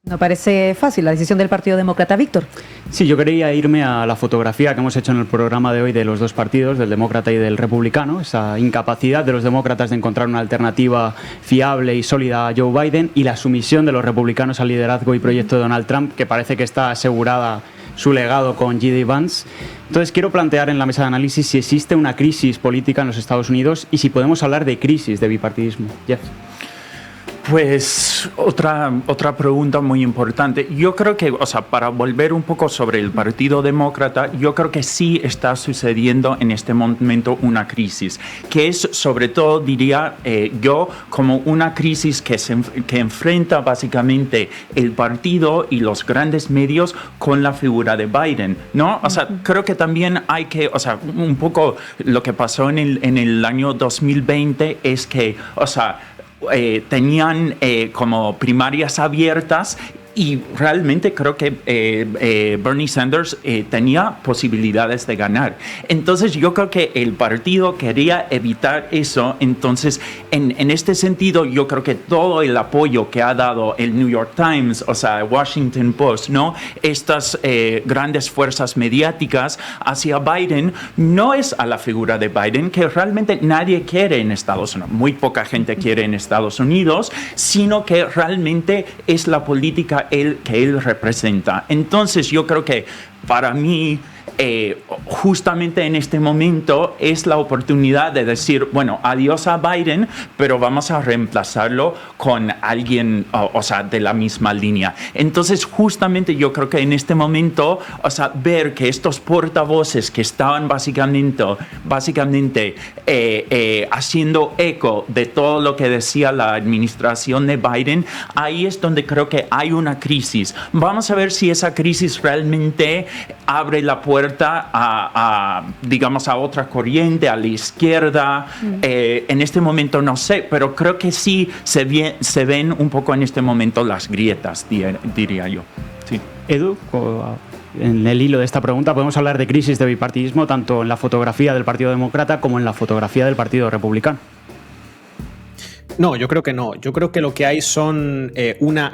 No parece fácil la decisión del Partido Demócrata, Víctor. Sí, yo quería irme a la fotografía que hemos hecho en el programa de hoy de los dos partidos, del demócrata y del republicano, esa incapacidad de los demócratas de encontrar una alternativa fiable y sólida a Joe Biden y la sumisión de los republicanos al liderazgo y proyecto de Donald Trump, que parece que está asegurada su legado con J.D. Vance. Entonces quiero plantear en la mesa de análisis si existe una crisis política en los Estados Unidos y si podemos hablar de crisis de bipartidismo. Jeff. Pues otra pregunta muy importante. Yo creo que, para volver un poco sobre el Partido Demócrata, yo creo que sí está sucediendo en este momento una crisis, que es sobre todo, diría yo, como una crisis que enfrenta básicamente el partido y los grandes medios con la figura de Biden, ¿no? Creo que también hay que, un poco lo que pasó en el año 2020 es que, tenían como primarias abiertas y realmente creo que Bernie Sanders tenía posibilidades de ganar. Entonces yo creo que el partido quería evitar eso. Entonces en este sentido yo creo que todo el apoyo que ha dado el New York Times, Washington Post, ¿no? Estas grandes fuerzas mediáticas hacia Biden no es a la figura de Biden, que realmente nadie quiere en Estados Unidos, muy poca gente quiere en Estados Unidos, sino que realmente es la política que él representa. Entonces yo creo que para mí justamente en este momento es la oportunidad de decir, bueno, adiós a Biden, pero vamos a reemplazarlo con alguien, de la misma línea. Entonces, justamente yo creo que en este momento, ver que estos portavoces que estaban básicamente haciendo eco de todo lo que decía la administración de Biden, ahí es donde creo que hay una crisis. Vamos a ver si esa crisis realmente abre la puerta a otra corriente, a la izquierda. En este momento no sé, pero creo que sí se ven un poco en este momento las grietas, diría yo. Sí. Edu, en el hilo de esta pregunta, podemos hablar de crisis de bipartidismo tanto en la fotografía del Partido Demócrata como en la fotografía del Partido Republicano. No, yo creo que no. Yo creo que lo que hay son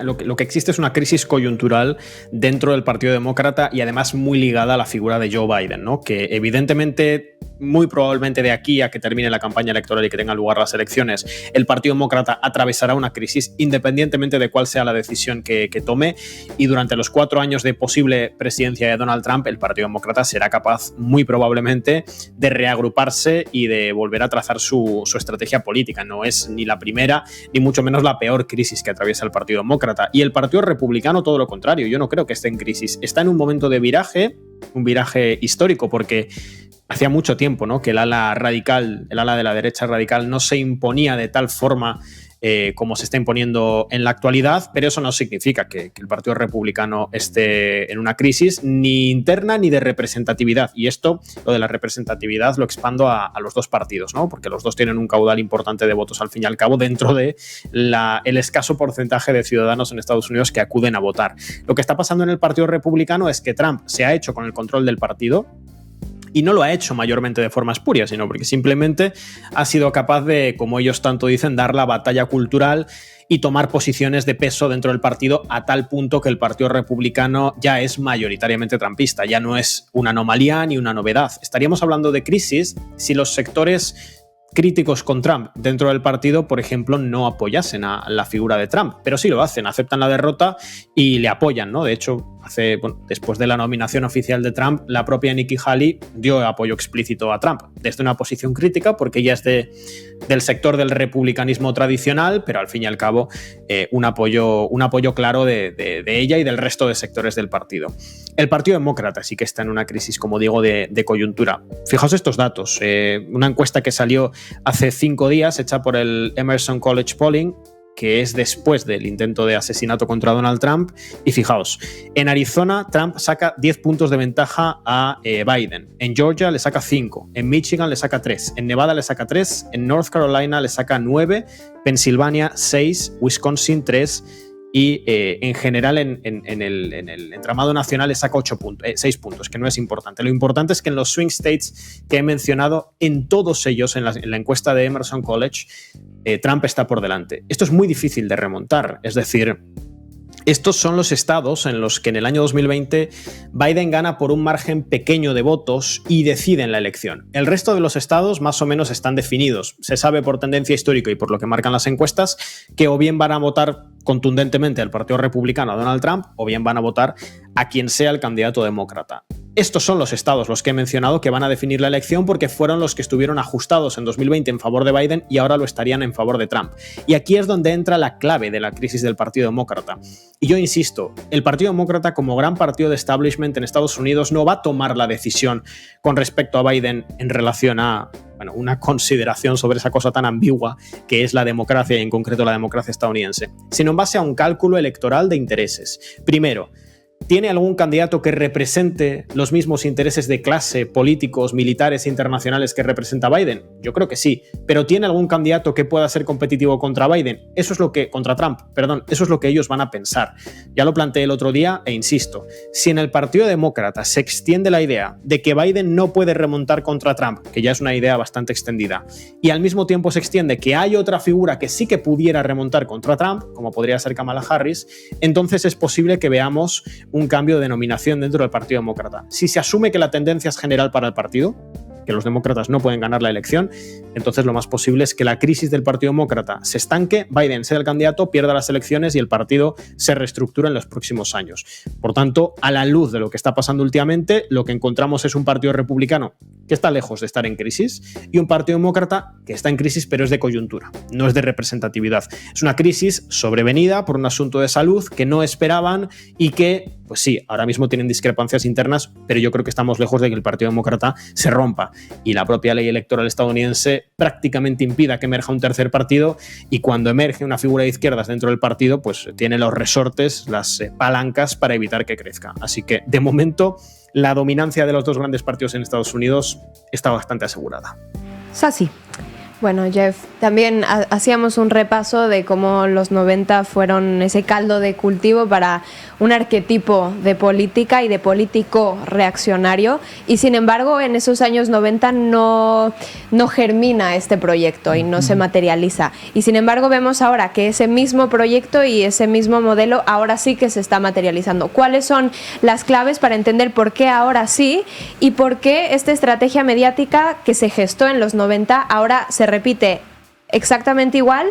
lo que existe es una crisis coyuntural dentro del Partido Demócrata y además muy ligada a la figura de Joe Biden, ¿no? Que evidentemente, muy probablemente de aquí a que termine la campaña electoral y que tengan lugar las elecciones, el Partido Demócrata atravesará una crisis independientemente de cuál sea la decisión que tome, y durante los 4 años de posible presidencia de Donald Trump, el Partido Demócrata será capaz muy probablemente de reagruparse y de volver a trazar su estrategia política. No es ni la primera ni mucho menos la peor crisis que atraviesa el Partido Demócrata. Y el Partido Republicano todo lo contrario. Yo no creo que esté en crisis. Está en un momento de viraje, un viraje histórico, porque hacía mucho tiempo, ¿no?, que el ala radical, el ala de la derecha radical no se imponía de tal forma como se está imponiendo en la actualidad, pero eso no significa que el Partido Republicano esté en una crisis ni interna ni de representatividad. Y esto, lo de la representatividad, lo expando a los dos partidos, ¿no?, porque los dos tienen un caudal importante de votos al fin y al cabo dentro de el escaso porcentaje de ciudadanos en Estados Unidos que acuden a votar. Lo que está pasando en el Partido Republicano es que Trump se ha hecho con el control del partido, y no lo ha hecho mayormente de forma espuria, sino porque simplemente ha sido capaz de, como ellos tanto dicen, dar la batalla cultural y tomar posiciones de peso dentro del partido, a tal punto que el Partido Republicano ya es mayoritariamente trumpista, ya no es una anomalía ni una novedad. Estaríamos hablando de crisis si los sectores críticos con Trump dentro del partido, por ejemplo, no apoyasen a la figura de Trump, pero sí lo hacen, aceptan la derrota y le apoyan, ¿no? De hecho, después de la nominación oficial de Trump, la propia Nikki Haley dio apoyo explícito a Trump, desde una posición crítica, porque ella es del sector del republicanismo tradicional, pero al fin y al cabo un apoyo claro de ella y del resto de sectores del partido. El Partido Demócrata sí que está en una crisis, como digo, de coyuntura. Fijaos estos datos. Una encuesta que salió hace 5 días, hecha por el Emerson College Polling, que es después del intento de asesinato contra Donald Trump. Y fijaos, en Arizona Trump saca 10 puntos de ventaja a Biden. En Georgia le saca 5. En Michigan le saca 3. En Nevada le saca 3. En North Carolina le saca 9. Pensilvania 6. Wisconsin 3. Y en general en el entramado nacional le saca 6 puntos, que no es importante. Lo importante es que en los swing states que he mencionado, en todos ellos, en la encuesta de Emerson College, Trump está por delante. Esto es muy difícil de remontar, es decir, estos son los estados en los que en el año 2020 Biden gana por un margen pequeño de votos y decide en la elección. El resto de los estados más o menos están definidos. Se sabe por tendencia histórica y por lo que marcan las encuestas que o bien van a votar contundentemente al Partido Republicano, a Donald Trump, o bien van a votar a quien sea el candidato demócrata. Estos son los estados, los que he mencionado, que van a definir la elección porque fueron los que estuvieron ajustados en 2020 en favor de Biden y ahora lo estarían en favor de Trump. Y aquí es donde entra la clave de la crisis del Partido Demócrata. Y yo insisto, el Partido Demócrata, como gran partido de establishment en Estados Unidos, no va a tomar la decisión con respecto a Biden en relación a una consideración sobre esa cosa tan ambigua que es la democracia y en concreto la democracia estadounidense, sino en base a un cálculo electoral de intereses. Primero, ¿tiene algún candidato que represente los mismos intereses de clase, políticos, militares e internacionales que representa Biden? Yo creo que sí. ¿Pero tiene algún candidato que pueda ser competitivo contra Biden? Contra Trump, eso es lo que ellos van a pensar. Ya lo planteé el otro día e insisto, si en el Partido Demócrata se extiende la idea de que Biden no puede remontar contra Trump, que ya es una idea bastante extendida, y al mismo tiempo se extiende que hay otra figura que sí que pudiera remontar contra Trump, como podría ser Kamala Harris, entonces es posible que veamos un cambio de denominación dentro del Partido Demócrata. Si se asume que la tendencia es general para el partido, que los demócratas no pueden ganar la elección, entonces lo más posible es que la crisis del Partido Demócrata se estanque, Biden sea el candidato, pierda las elecciones y el partido se reestructura en los próximos años. Por tanto, a la luz de lo que está pasando últimamente, lo que encontramos es un partido republicano que está lejos de estar en crisis y un partido demócrata que está en crisis pero es de coyuntura, no es de representatividad. Es una crisis sobrevenida por un asunto de salud que no esperaban y que, pues sí, ahora mismo tienen discrepancias internas, pero yo creo que estamos lejos de que el Partido Demócrata se rompa y la propia ley electoral estadounidense prácticamente impida que emerja un tercer partido y cuando emerge una figura de izquierdas dentro del partido, pues tiene los resortes, las palancas para evitar que crezca. Así que, de momento, la dominancia de los dos grandes partidos en Estados Unidos está bastante asegurada. Sasi. Bueno, Jeff, también hacíamos un repaso de cómo los 90 fueron ese caldo de cultivo para un arquetipo de política y de político reaccionario y sin embargo en esos años 90 no germina este proyecto y no se materializa y sin embargo vemos ahora que ese mismo proyecto y ese mismo modelo ahora sí que se está materializando. ¿Cuáles son las claves para entender por qué ahora sí y por qué esta estrategia mediática que se gestó en los 90 ahora se repite exactamente igual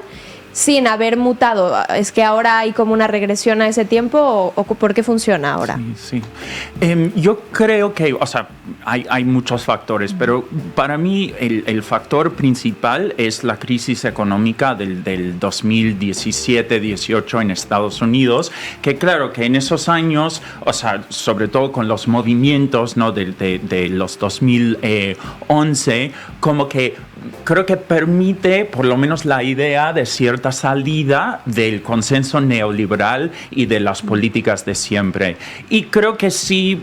sin haber mutado? ¿Es que ahora hay como una regresión a ese tiempo o por qué funciona ahora? Sí. Yo creo que, hay muchos factores, pero para mí el factor principal es la crisis económica del 2017-18 en Estados Unidos, que claro que en esos años, sobre todo con los movimientos, ¿no? de los 2011, como que creo que permite por lo menos la idea de cierta salida del consenso neoliberal y de las políticas de siempre. Y creo que sí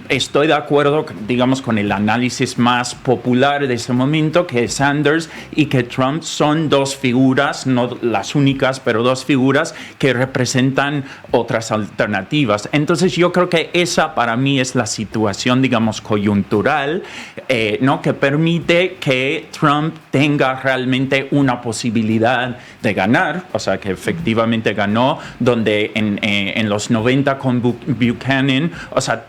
estoy de acuerdo, digamos, con el análisis más popular de ese momento, que Sanders y que Trump son dos figuras, no las únicas, pero dos figuras que representan otras alternativas. Entonces yo creo que esa para mí es la situación, digamos, coyuntural, ¿no? que permite que Trump tenga realmente una posibilidad de ganar, que efectivamente ganó, donde en los 90 con Buchanan,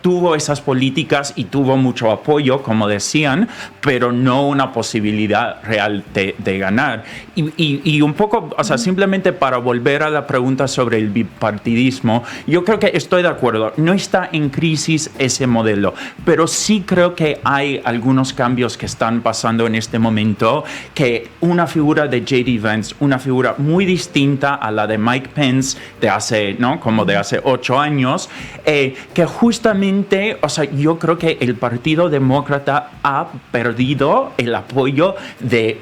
tuvo esas políticas y tuvo mucho apoyo, como decían, pero no una posibilidad real de ganar. Y un poco, simplemente para volver a la pregunta sobre el bipartidismo, yo creo que estoy de acuerdo, no está en crisis ese modelo, pero sí creo que hay algunos cambios que están pasando en este momento, que una figura de J.D. Vance, una figura muy distinta a la de Mike Pence de hace 8 años, que justamente, yo creo que el Partido Demócrata ha perdido el apoyo de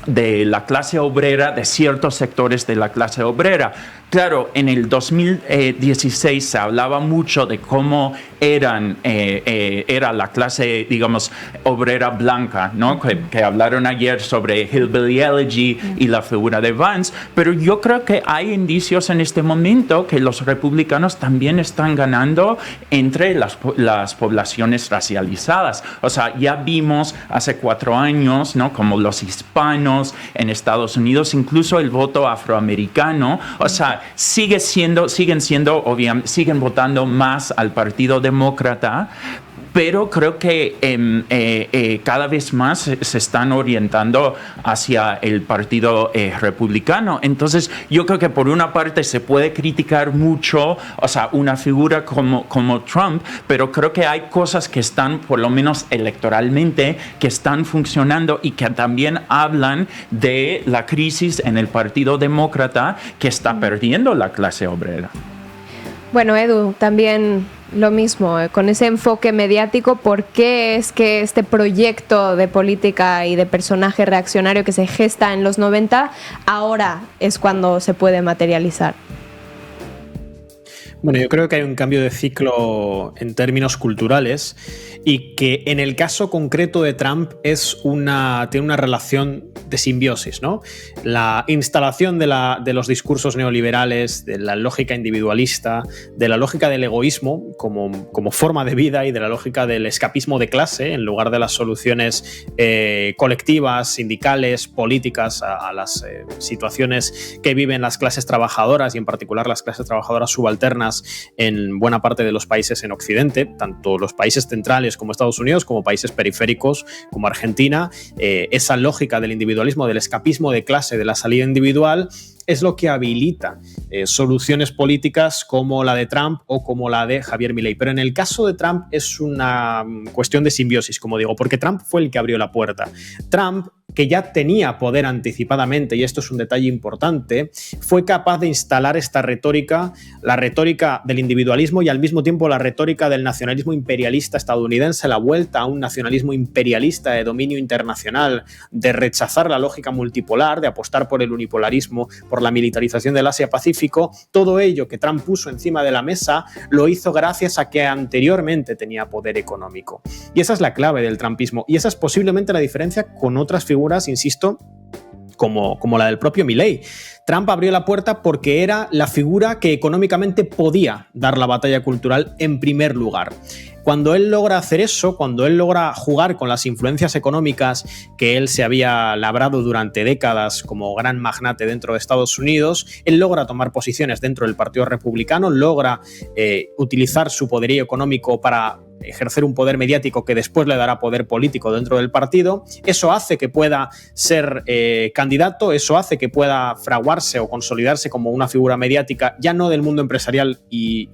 de la clase obrera, de ciertos sectores de la clase obrera. claro, en el 2016 se hablaba mucho de cómo era la clase, digamos, obrera blanca, ¿no? Que hablaron ayer sobre Hillbilly Elegy y la figura de Vance, pero yo creo que hay indicios en este momento que los republicanos también están ganando entre las poblaciones racializadas. O sea, ya vimos hace 4 años, ¿no? Como los hispanos en Estados Unidos, incluso el voto afroamericano, o sea, siguen votando más al Partido Demócrata, pero creo que cada vez más se están orientando hacia el Partido Republicano. Entonces, yo creo que por una parte se puede criticar mucho, o sea, una figura como Trump, pero creo que hay cosas que están, por lo menos electoralmente, que están funcionando y que también hablan de la crisis en el Partido Demócrata que está perdiendo la clase obrera. Bueno, Edu, también lo mismo, con ese enfoque mediático, ¿por qué es que este proyecto de política y de personaje reaccionario que se gesta en los 90 ahora es cuando se puede materializar? Bueno, yo creo que hay un cambio de ciclo en términos culturales y que en el caso concreto de Trump tiene una relación de simbiosis, ¿no? La instalación de los discursos neoliberales, de la lógica individualista, de la lógica del egoísmo como forma de vida y de la lógica del escapismo de clase en lugar de las soluciones colectivas, sindicales, políticas a las situaciones que viven las clases trabajadoras y en particular las clases trabajadoras subalternas en buena parte de los países en Occidente, tanto los países centrales como Estados Unidos, como países periféricos como Argentina. Esa lógica del individualismo, del escapismo de clase, de la salida individual, es lo que habilita soluciones políticas como la de Trump o como la de Javier Milei. Pero en el caso de Trump es una cuestión de simbiosis, como digo, porque Trump fue el que abrió la puerta. Trump, que ya tenía poder anticipadamente, y esto es un detalle importante, fue capaz de instalar esta retórica, la retórica del individualismo y al mismo tiempo la retórica del nacionalismo imperialista estadounidense, la vuelta a un nacionalismo imperialista de dominio internacional, de rechazar la lógica multipolar, de apostar por el unipolarismo, por la militarización del Asia-Pacífico. Todo ello que Trump puso encima de la mesa lo hizo gracias a que anteriormente tenía poder económico. Y esa es la clave del trumpismo y esa es posiblemente la diferencia con otras figuras, insisto, como la del propio Milei. Trump abrió la puerta porque era la figura que económicamente podía dar la batalla cultural en primer lugar. Cuando él logra hacer eso, cuando él logra jugar con las influencias económicas que él se había labrado durante décadas como gran magnate dentro de Estados Unidos, él logra tomar posiciones dentro del Partido Republicano, logra utilizar su poderío económico para ejercer un poder mediático que después le dará poder político dentro del partido. Eso hace que pueda ser candidato, eso hace que pueda fraguarse o consolidarse como una figura mediática, ya no del mundo empresarial y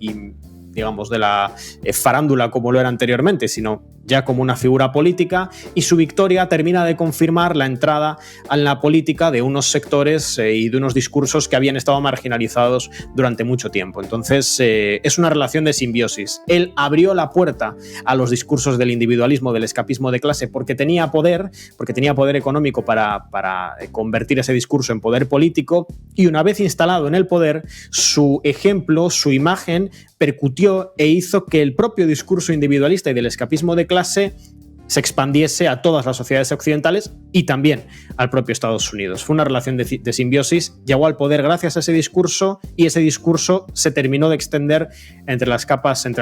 digamos, de la farándula como lo era anteriormente, sino ya como una figura política, y su victoria termina de confirmar la entrada en la política de unos sectores y de unos discursos que habían estado marginalizados durante mucho tiempo. Entonces, es una relación de simbiosis. Él abrió la puerta a los discursos del individualismo, del escapismo de clase, porque tenía poder económico para convertir ese discurso en poder político, y una vez instalado en el poder, su ejemplo, su imagen, percutió e hizo que el propio discurso individualista y del escapismo de clase se expandiese a todas las sociedades occidentales y también al propio Estados Unidos. Fue una relación de simbiosis, llegó al poder gracias a ese discurso y ese discurso se terminó de extender entre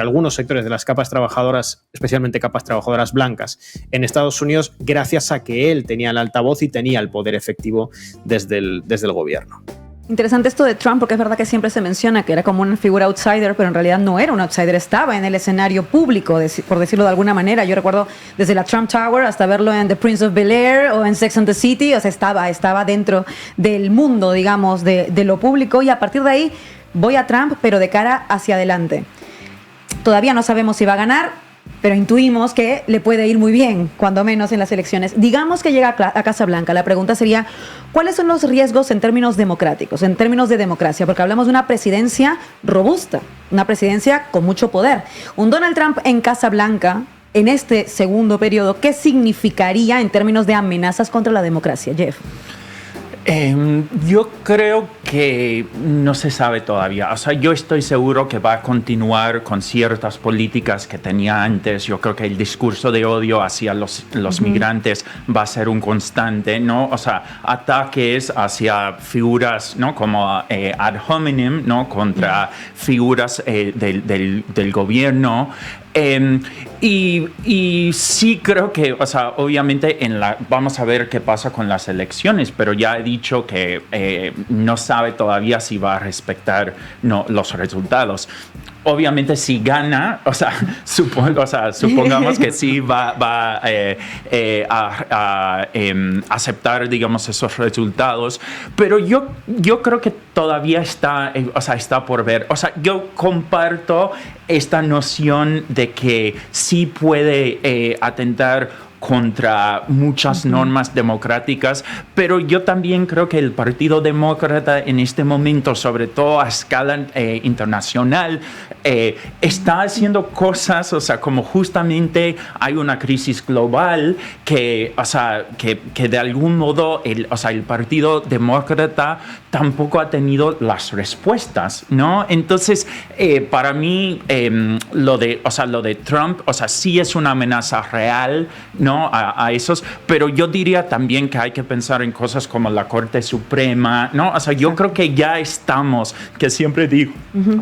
algunos sectores de las capas trabajadoras, especialmente capas trabajadoras blancas en Estados Unidos, gracias a que él tenía el altavoz y tenía el poder efectivo desde el gobierno. Interesante esto de Trump, porque es verdad que siempre se menciona que era como una figura outsider, pero en realidad no era un outsider, estaba en el escenario público, por decirlo de alguna manera. Yo recuerdo desde la Trump Tower hasta verlo en The Prince of Bel-Air o en Sex and the City, o sea, estaba dentro del mundo, digamos, de lo público, y a partir de ahí voy a Trump, pero de cara hacia adelante. Todavía no sabemos si va a ganar, pero intuimos que le puede ir muy bien, cuando menos en las elecciones. Digamos que llega a Casa Blanca. La pregunta sería, ¿cuáles son los riesgos en términos democráticos, en términos de democracia? Porque hablamos de una presidencia robusta, una presidencia con mucho poder. Un Donald Trump en Casa Blanca, en este segundo periodo, ¿qué significaría en términos de amenazas contra la democracia, Jeff? Yo creo que no se sabe todavía. O sea, yo estoy seguro que va a continuar con ciertas políticas que tenía antes. Yo creo que el discurso de odio hacia los migrantes va a ser un constante, ¿no? O sea, ataques hacia figuras, ¿no? Como ad hominem, ¿no? Contra figuras del gobierno. Y sí creo que, o sea, obviamente vamos a ver qué pasa con las elecciones, pero ya he dicho que no sabe todavía si va a respetar los resultados. Obviamente si gana, o sea, supongamos que sí va a aceptar, digamos, esos resultados, pero yo creo que todavía está por ver. O sea, yo comparto esta noción de que sí puede atentar contra muchas normas democráticas, pero yo también creo que el Partido Demócrata en este momento, sobre todo a escala internacional, está haciendo cosas, o sea, como justamente hay una crisis global que de algún modo el Partido Demócrata tampoco ha tenido las respuestas, ¿no? Entonces, para mí, lo de Trump, o sea, sí es una amenaza real, ¿no? A esos, pero yo diría también que hay que pensar en cosas como la Corte Suprema, ¿no? O sea, yo creo que ya estamos, que siempre digo,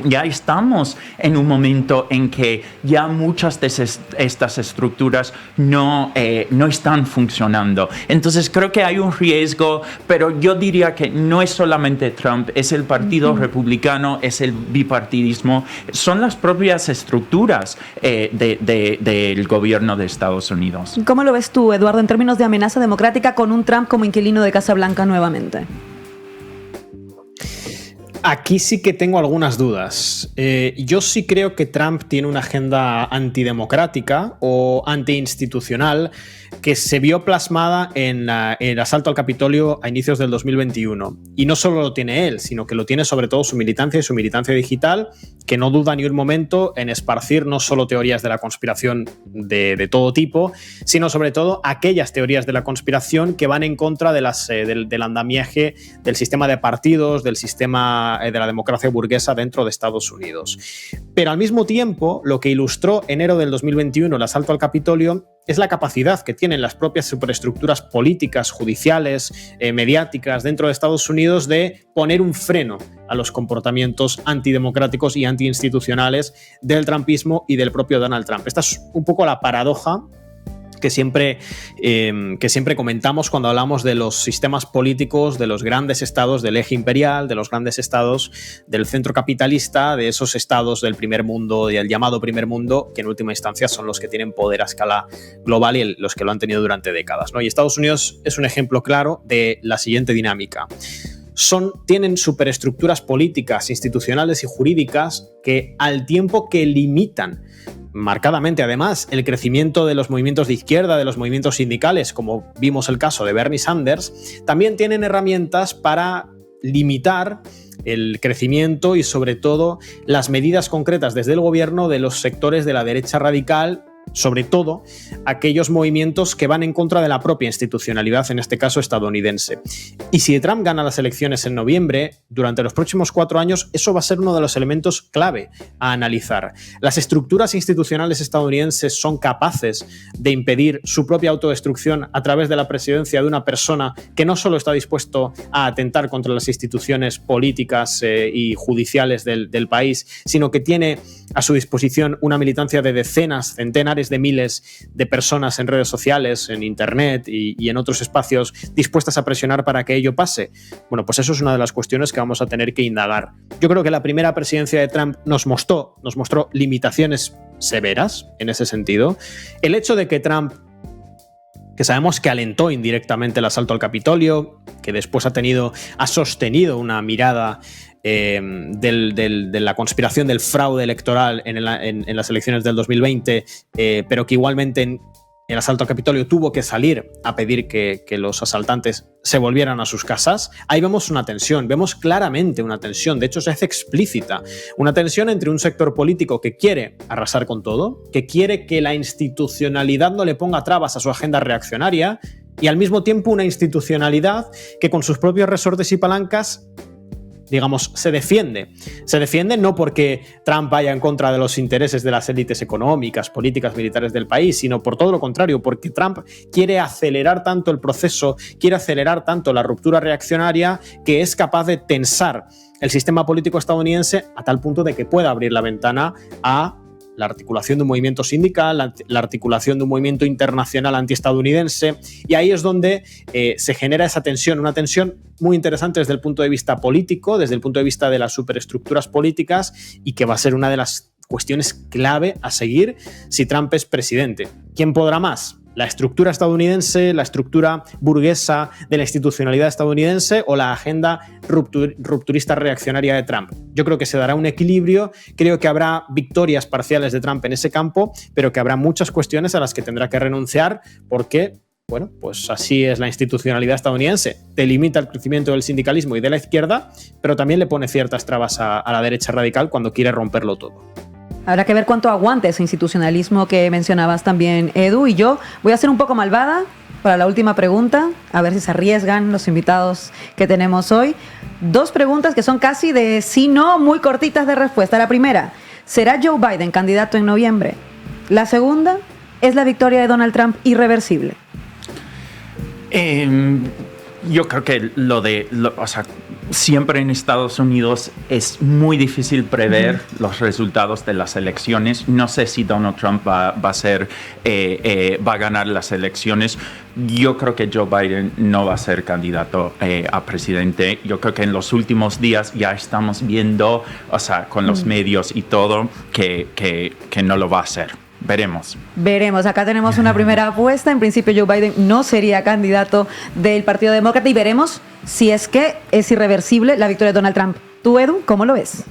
ya estamos en un momento en que ya muchas de estas estructuras no están funcionando. Entonces creo que hay un riesgo, pero yo diría que no es solamente Trump, es el Partido Republicano, es el bipartidismo, son las propias estructuras del gobierno de Estados Unidos. ¿Cómo lo ves tú, Eduardo, en términos de amenaza democrática con un Trump como inquilino de Casa Blanca nuevamente? Aquí sí que tengo algunas dudas. Yo sí creo que Trump tiene una agenda antidemocrática o antiinstitucional que se vio plasmada en el asalto al Capitolio a inicios del 2021. Y no solo lo tiene él, sino que lo tiene sobre todo su militancia y su militancia digital, que no duda ni un momento en esparcir no solo teorías de la conspiración de todo tipo, sino sobre todo aquellas teorías de la conspiración que van en contra de del andamiaje del sistema de partidos, del sistema de la democracia burguesa dentro de Estados Unidos. Pero al mismo tiempo, lo que ilustró enero del 2021 el asalto al Capitolio es la capacidad que tienen las propias superestructuras políticas, judiciales, mediáticas dentro de Estados Unidos de poner un freno a los comportamientos antidemocráticos y antiinstitucionales del trumpismo y del propio Donald Trump. Esta es un poco la paradoja que siempre comentamos cuando hablamos de los sistemas políticos, de los grandes estados del eje imperial, de los grandes estados del centro capitalista, de esos estados del primer mundo y el llamado primer mundo, que en última instancia son los que tienen poder a escala global y los que lo han tenido durante décadas, ¿no? Y Estados Unidos es un ejemplo claro de la siguiente dinámica. Tienen superestructuras políticas, institucionales y jurídicas que, al tiempo que limitan marcadamente, además, el crecimiento de los movimientos de izquierda, de los movimientos sindicales, como vimos el caso de Bernie Sanders, también tienen herramientas para limitar el crecimiento y, sobre todo, las medidas concretas desde el gobierno de los sectores de la derecha radical, sobre todo aquellos movimientos que van en contra de la propia institucionalidad, en este caso estadounidense. Y si Trump gana las elecciones en noviembre, durante los próximos 4 años, eso va a ser uno de los elementos clave a analizar. Las estructuras institucionales estadounidenses son capaces de impedir su propia autodestrucción a través de la presidencia de una persona que no solo está dispuesto a atentar contra las instituciones políticas y judiciales del país, sino que tiene a su disposición una militancia de decenas, centenares de miles de personas en redes sociales, en internet y en otros espacios dispuestas a presionar para que ello pase. Bueno, pues eso es una de las cuestiones que vamos a tener que indagar. Yo creo que la primera presidencia de Trump nos mostró limitaciones severas en ese sentido. El hecho de que Trump, que sabemos que alentó indirectamente el asalto al Capitolio, que después ha sostenido una mirada de la conspiración del fraude electoral en las elecciones del 2020, pero que igualmente en el asalto al Capitolio tuvo que salir a pedir que los asaltantes se volvieran a sus casas. Ahí vemos una tensión, vemos claramente una tensión, de hecho se hace explícita, una tensión entre un sector político que quiere arrasar con todo, que quiere que la institucionalidad no le ponga trabas a su agenda reaccionaria, y al mismo tiempo una institucionalidad que con sus propios resortes y palancas, digamos, se defiende. Se defiende no porque Trump vaya en contra de los intereses de las élites económicas, políticas, militares del país, sino por todo lo contrario, porque Trump quiere acelerar tanto el proceso, quiere acelerar tanto la ruptura reaccionaria, que es capaz de tensar el sistema político estadounidense a tal punto de que pueda abrir la ventana a la articulación de un movimiento sindical, la articulación de un movimiento internacional antiestadounidense, y ahí es donde se genera esa tensión, una tensión muy interesante desde el punto de vista político, desde el punto de vista de las superestructuras políticas, y que va a ser una de las cuestiones clave a seguir si Trump es presidente. ¿Quién podrá más? ¿La estructura estadounidense, la estructura burguesa de la institucionalidad estadounidense o la agenda rupturista reaccionaria de Trump? Yo creo que se dará un equilibrio, creo que habrá victorias parciales de Trump en ese campo, pero que habrá muchas cuestiones a las que tendrá que renunciar porque, bueno, pues así es la institucionalidad estadounidense. Te limita el crecimiento del sindicalismo y de la izquierda, pero también le pone ciertas trabas a la derecha radical cuando quiere romperlo todo. Habrá que ver cuánto aguante ese institucionalismo que mencionabas también, Edu. Y yo voy a ser un poco malvada para la última pregunta, a ver si se arriesgan los invitados que tenemos hoy. 2 preguntas que son casi de sí, no, muy cortitas de respuesta. La primera, ¿será Joe Biden candidato en noviembre? La segunda, ¿es la victoria de Donald Trump irreversible? Yo creo que siempre en Estados Unidos es muy difícil prever los resultados de las elecciones. No sé si Donald Trump va a ganar las elecciones. Yo creo que Joe Biden no va a ser candidato a presidente. Yo creo que en los últimos días ya estamos viendo, con los medios y todo, que no lo va a hacer. Veremos. Acá tenemos una primera apuesta. En principio Joe Biden no sería candidato del Partido Demócrata y veremos si es que es irreversible la victoria de Donald Trump. ¿Tú, Edu, cómo lo ves?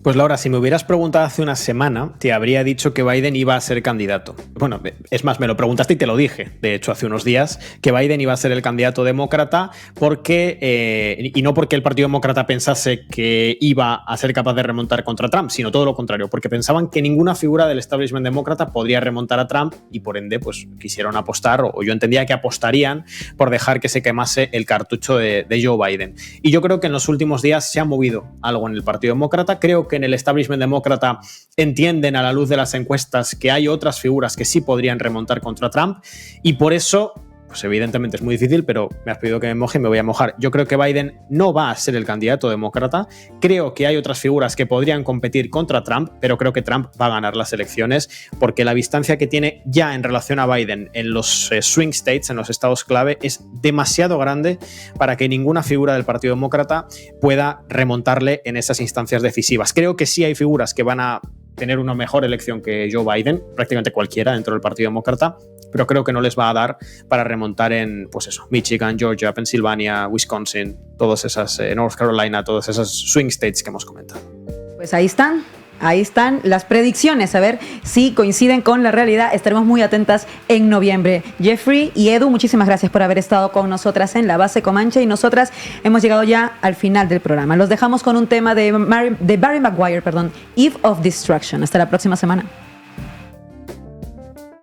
Pues Laura, si me hubieras preguntado hace una semana, te habría dicho que Biden iba a ser candidato. Bueno, es más, me lo preguntaste y te lo dije, de hecho, hace unos días, que Biden iba a ser el candidato demócrata porque, y no porque el Partido Demócrata pensase que iba a ser capaz de remontar contra Trump, sino todo lo contrario, porque pensaban que ninguna figura del establishment demócrata podría remontar a Trump y por ende pues quisieron apostar, o yo entendía que apostarían por dejar que se quemase el cartucho de Joe Biden. Y yo creo que en los últimos días se ha movido algo en el Partido Demócrata. Creo que en el establishment demócrata entienden a la luz de las encuestas que hay otras figuras que sí podrían remontar contra Trump y por eso, pues evidentemente es muy difícil, pero me has pedido que me moje y me voy a mojar. Yo creo que Biden no va a ser el candidato demócrata. Creo que hay otras figuras que podrían competir contra Trump, pero creo que Trump va a ganar las elecciones porque la distancia que tiene ya en relación a Biden en los swing states, en los estados clave, es demasiado grande para que ninguna figura del Partido Demócrata pueda remontarle en esas instancias decisivas. Creo que sí hay figuras que van a tener una mejor elección que Joe Biden, prácticamente cualquiera dentro del Partido Demócrata, pero creo que no les va a dar para remontar en, pues eso, Michigan, Georgia, Pensilvania, Wisconsin, todas esas, North Carolina, todas esas swing states que hemos comentado. Pues ahí están las predicciones, a ver si coinciden con la realidad. Estaremos muy atentas en noviembre. Jeffrey y Edu, muchísimas gracias por haber estado con nosotras en La Base Comanche y nosotras hemos llegado ya al final del programa. Los dejamos con un tema de Barry Maguire, Eve of Destruction. Hasta la próxima semana.